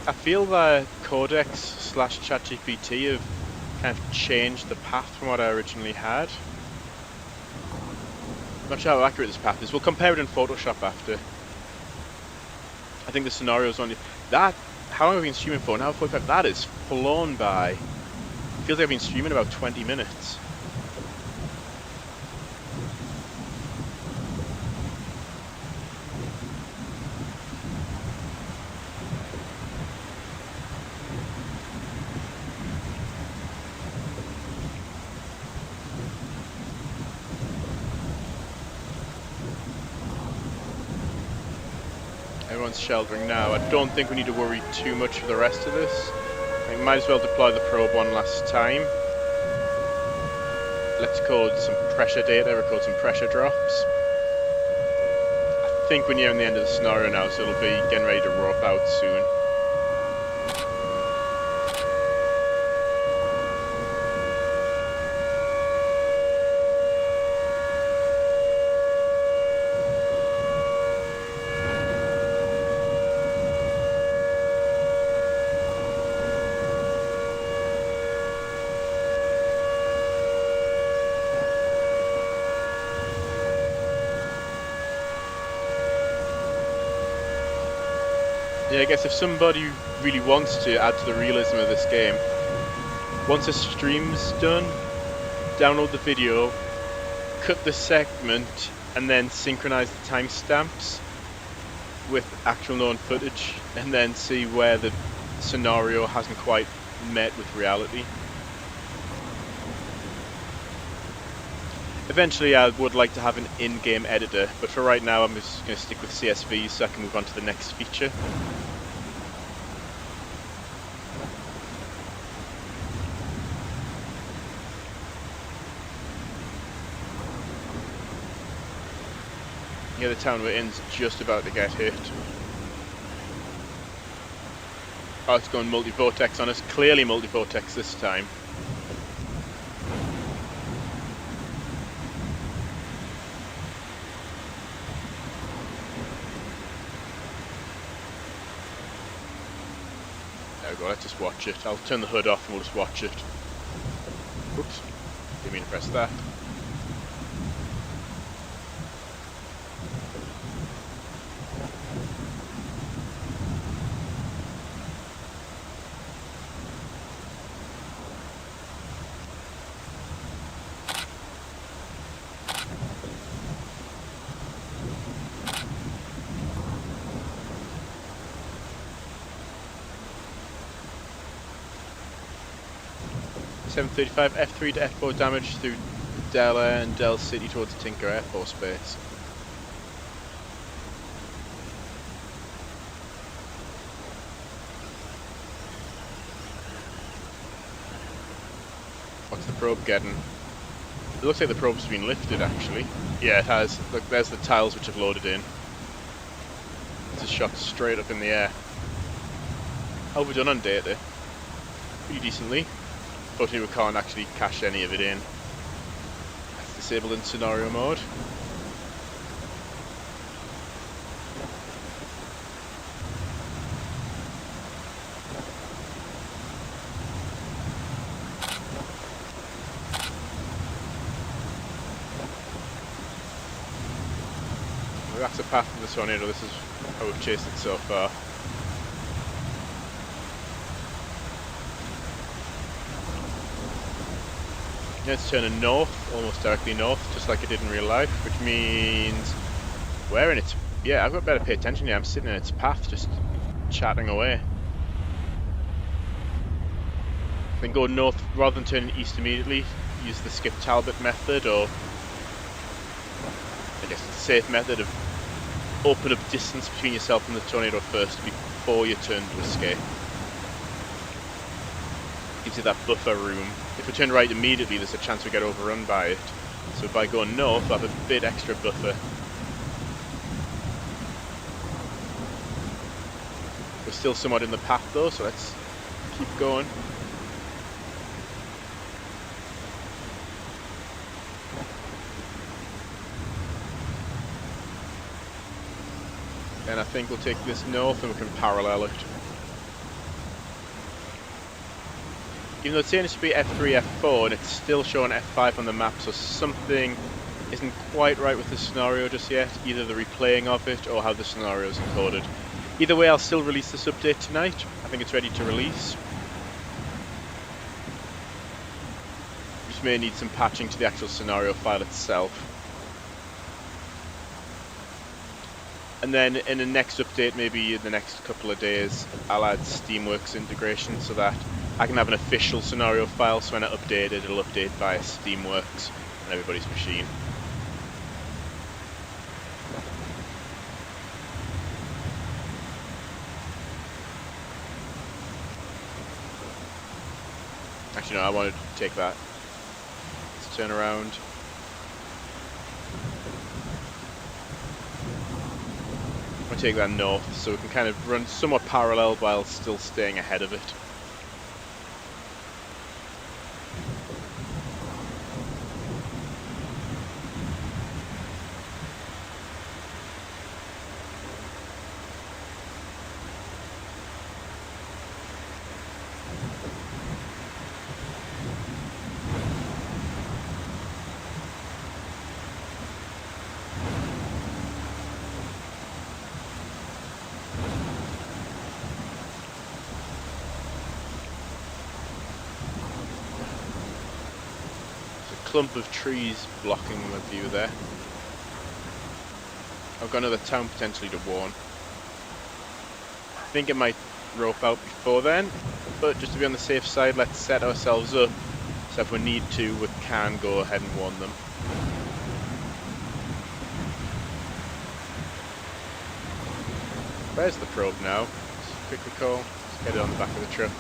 I feel that Codex / ChatGPT have kind of changed the path from what I originally had. I'm not sure how accurate this path is. We'll compare it in Photoshop after. I think the scenario's only that. How long have I been streaming for? Now 45. That is flown by. Feels like I've been streaming about 20 minutes. Everyone's sheltering now. I don't think we need to worry too much for the rest of this. I think we might as well deploy the probe one last time. Let's code some pressure data, record some pressure drops. I think we're nearing the end of the scenario now, so it'll be getting ready to rope out soon. Yeah, I guess if somebody really wants to add to the realism of this game, once a stream's done, download the video, cut the segment, and then synchronize the timestamps with actual known footage, and then see where the scenario hasn't quite met with reality. Eventually I would like to have an in-game editor, but for right now I'm just going to stick with CSV so I can move on to the next feature. Yeah, the town we're in's just about to get hit. Oh, it's going multi-vortex on us. Clearly multi-vortex this time. There we go, let's just watch it. I'll turn the hood off and we'll just watch it. Oops, didn't mean to press that. .735 F3 to F4 damage through Del Air and Del City towards Tinker Air Force Base. What's the probe getting? It looks like the probe's been lifted actually. Yeah, it has. Look, there's the tiles which have loaded in. It's just shot straight up in the air. How have we done on data? Pretty decently. Fortunately we can't actually cache any of it in. That's disabled in scenario mode. Well, that's the path of the tornado. This is how we've chased it so far. Yeah, it's turning north, almost directly north, just like it did in real life, which means we're in its... Yeah, I've got to better pay attention here. I'm sitting in its path, just chatting away. Then go north, rather than turning east immediately, use the Skip Talbot method, or I guess the safe method of open up distance between yourself and the tornado first before you turn to escape. Gives you that buffer room. If we turn right immediately, there's a chance we get overrun by it. So by going north, we'll have a bit extra buffer. We're still somewhat in the path though, so let's keep going. And I think we'll take this north and we can parallel it. Even though it's saying it should be F3, F4, and it's still showing F5 on the map, so something isn't quite right with the scenario just yet. Either the replaying of it or how the scenario is encoded. Either way, I'll still release this update tonight. I think it's ready to release. Just may need some patching to the actual scenario file itself. And then in the next update, maybe in the next couple of days, I'll add Steamworks integration so that I can have an official scenario file, so when I update it, it'll update via Steamworks on everybody's machine. Actually, no, I wanted to take that. Let's turn around. I'll take that north, so we can kind of run somewhat parallel while still staying ahead of it. Clump of trees blocking the view there. I've got another town potentially to warn. I think it might rope out before then, but just to be on the safe side, let's set ourselves up so if we need to, we can go ahead and warn them. Where's the probe now? Just quickly call. Let's get it on the back of the truck.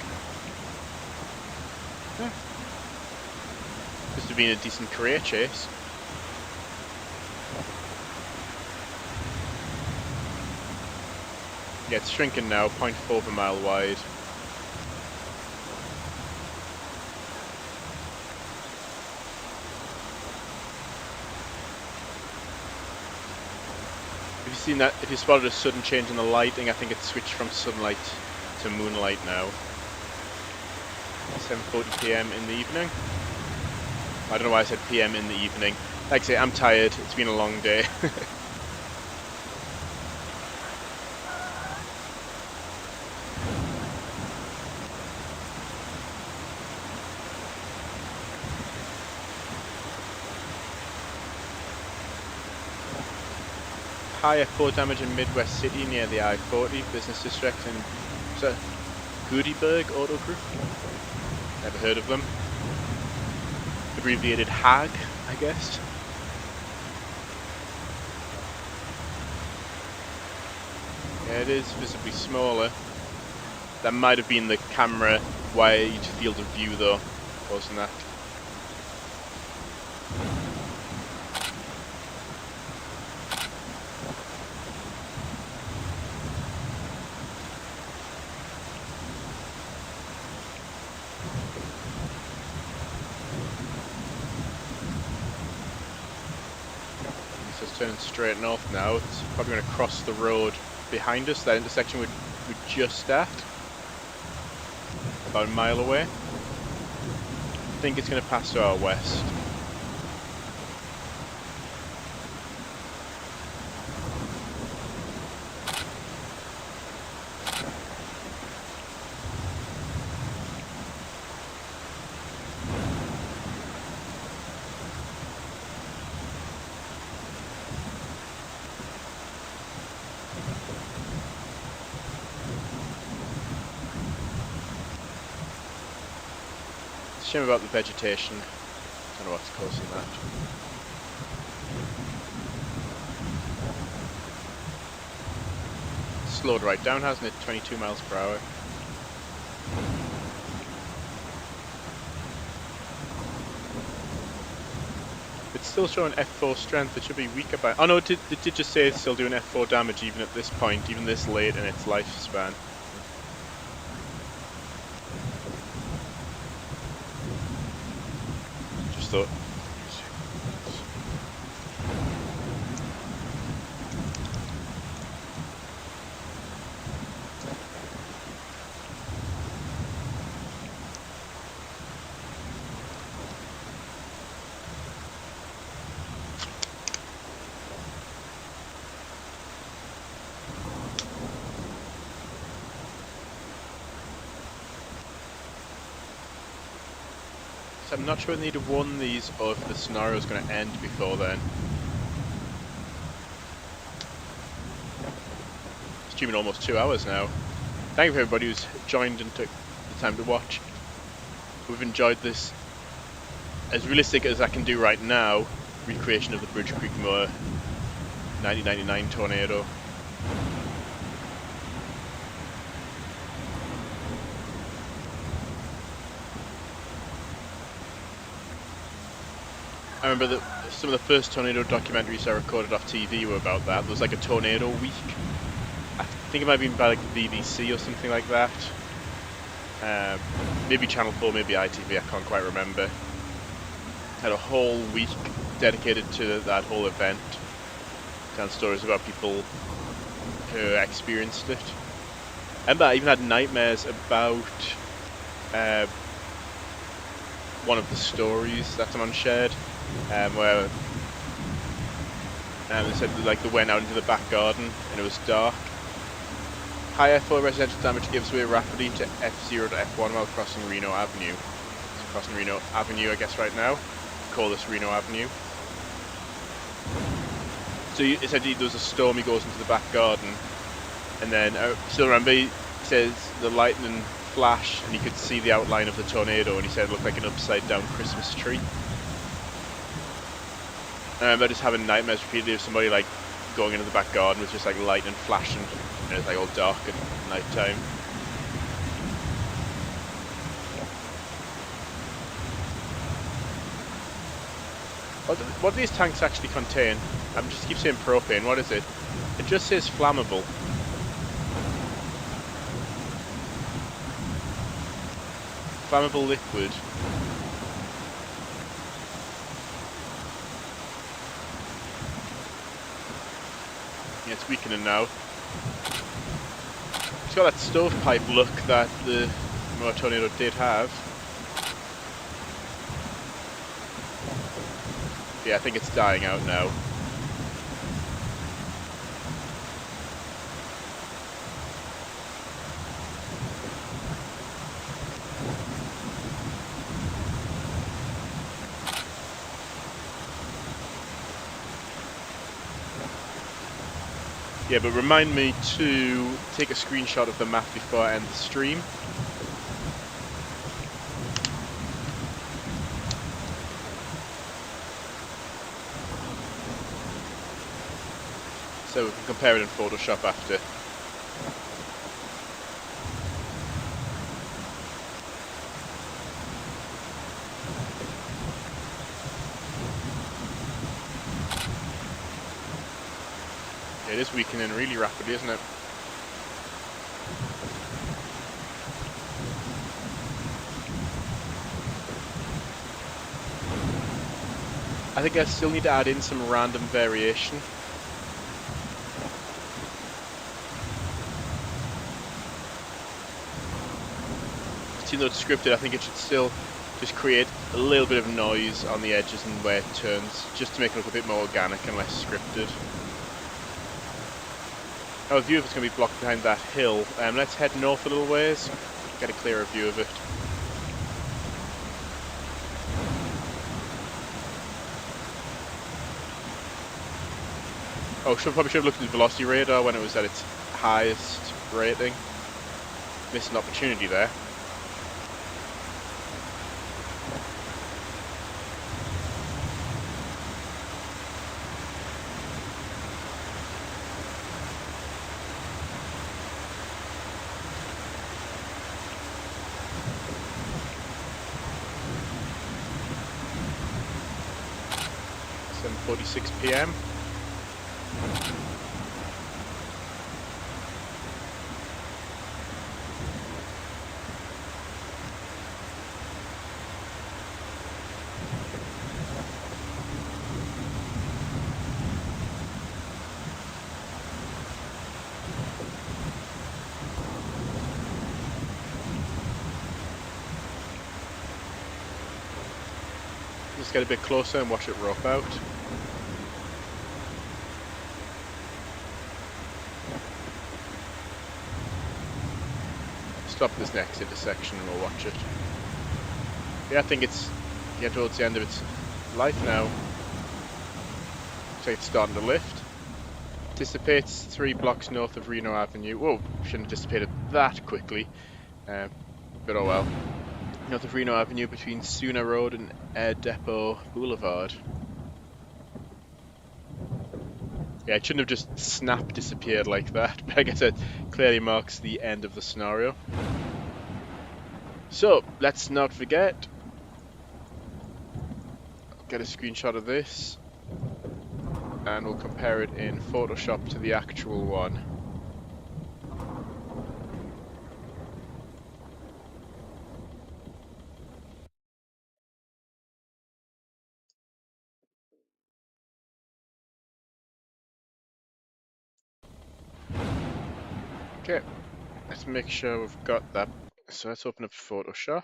Yeah. Must have been a decent career chase. Yeah, it's shrinking now, 0.4 of a mile wide. Have you seen that? If you spotted a sudden change in the lighting, I think it switched from sunlight to moonlight now. 7:40 PM in the evening. I don't know why I said PM in the evening. Like I say, I'm tired. It's been a long day. High F4 damage in Midwest City near the I-40 business district in Goodyberg Auto Group. Never heard of them. Abbreviated HAG, I guess. Yeah, it is visibly smaller. That might have been the camera wide field of view though, causing that. Turning straight north now. It's probably going to cross the road behind us, that intersection we're just at, about a mile away. I think it's going to pass to our west. Shame about the vegetation. Don't know what's causing that. Slowed right down, hasn't it? 22 miles per hour. It's still showing F4 strength. It should be weaker by... Oh no, it did just say it's still doing F4 damage even at this point, even this late in its lifespan. Just thought... I'm not sure they need to warn these or if the scenario is going to end before then. Streaming almost 2 hours now. Thank you for everybody who's joined and took the time to watch. We've enjoyed this as realistic as I can do right now. Recreation of the Bridge Creek Moor 1999 tornado. I remember that some of the first tornado documentaries I recorded off TV were about that. There was like a tornado week. I think it might have been by like the BBC or something like that. Maybe Channel 4, maybe ITV, I can't quite remember. Had a whole week dedicated to that whole event. Telling stories about people who experienced it. And I even had nightmares about one of the stories that someone shared. Where they said like they went out into the back garden and it was dark. High F4 residential damage gives way rapidly to F0 to F1 while crossing Reno Avenue. So crossing Reno Avenue, I guess, right now. Call this Reno Avenue. So it said there was a storm, he goes into the back garden, and then I still remember he says the lightning flash and you could see the outline of the tornado, and he said it looked like an upside down Christmas tree. I remember just having nightmares repeatedly of somebody like going into the back garden with just like lightning flashing and it's like all dark at night time. What do these tanks actually contain? I just keep saying propane, what is it? It just says flammable. Flammable liquid. Yeah, it's weakening now. It's got that stovepipe look that the Moor tornado did have. Yeah, I think it's dying out now. Yeah, but remind me to take a screenshot of the map before I end the stream. So we can compare it in Photoshop after. It is weakening really rapidly, isn't it? I think I still need to add in some random variation. Even though it's scripted, I think it should still just create a little bit of noise on the edges and where it turns, just to make it look a bit more organic and less scripted. Our view of it's going to be blocked behind that hill. Let's head north a little ways, get a clearer view of it. Oh, probably should have looked at the velocity radar when it was at its highest rating. Missed an opportunity there. 7:46 p.m. Just get a bit closer and watch it rope out. Stop this next intersection and we'll watch it. Yeah, I think it's getting towards the end of its life now. So it's starting to lift. Dissipates 3 blocks north of Reno Avenue. Whoa, shouldn't have dissipated that quickly. But oh well. North of Reno Avenue between Suna Road and Air Depot Boulevard. Yeah, it shouldn't have just snap disappeared like that, but I guess it clearly marks the end of the scenario. So, let's not forget. I'll get a screenshot of this, and we'll compare it in Photoshop to the actual one. Okay, let's make sure we've got that. So let's open up Photoshop.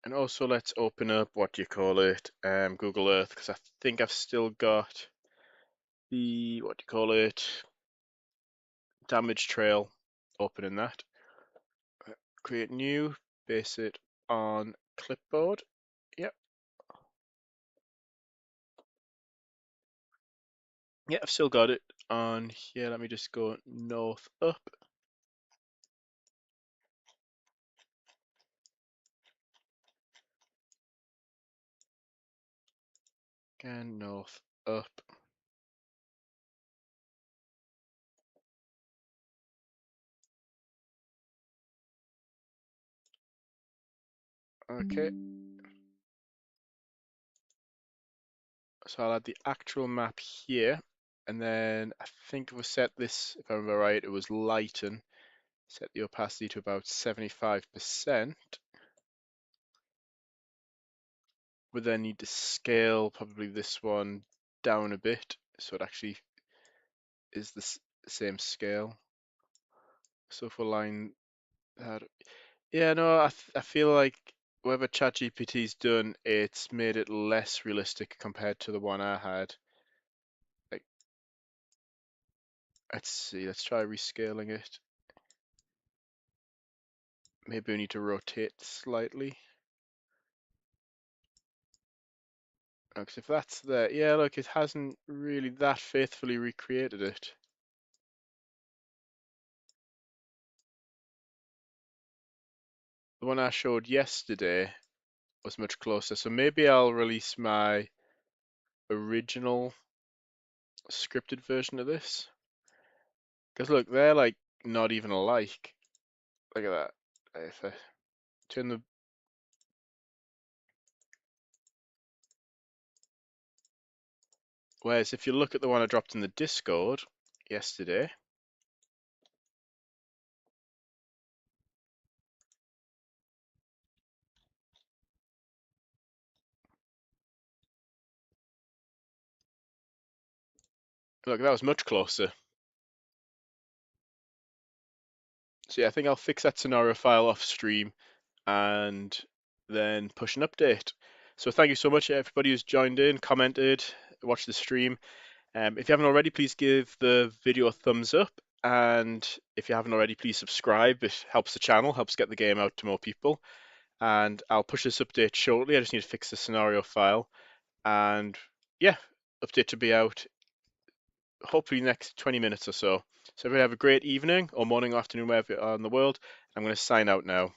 And also let's open up, what do you call it, Google Earth, because I think I've still got the, what do you call it, damage trail open in that. Create new, base it on clipboard. Yep. Yeah, I've still got it on here. Let me just go north up. Again, north up. Okay. So I'll add the actual map here. And then I think if we set this, if I remember right, it was lighten. Set the opacity to about 75%. We then need to scale probably this one down a bit so it actually is the same scale. So if we line that, yeah, no, I feel like whatever ChatGPT's done, it's made it less realistic compared to the one I had. Like, let's see, let's try rescaling it. Maybe we need to rotate slightly. Because if that's there, yeah, look, it hasn't really that faithfully recreated it. The one I showed yesterday was much closer, so maybe I'll release my original scripted version of this. Because look, they're like not even alike. Look at that. If I turn the Whereas if you look at the one I dropped in the Discord yesterday, look, that was much closer. So yeah, I think I'll fix that scenario file off stream and then push an update. So thank you so much everybody who's joined in, commented, watched the stream. If you haven't already, please give the video a thumbs up. And if you haven't already, please subscribe. It helps the channel, helps get the game out to more people. And I'll push this update shortly. I just need to fix the scenario file. And yeah, update to be out hopefully next 20 minutes or so. So everybody have a great evening or morning or afternoon, wherever you are in the world. I'm going to sign out now.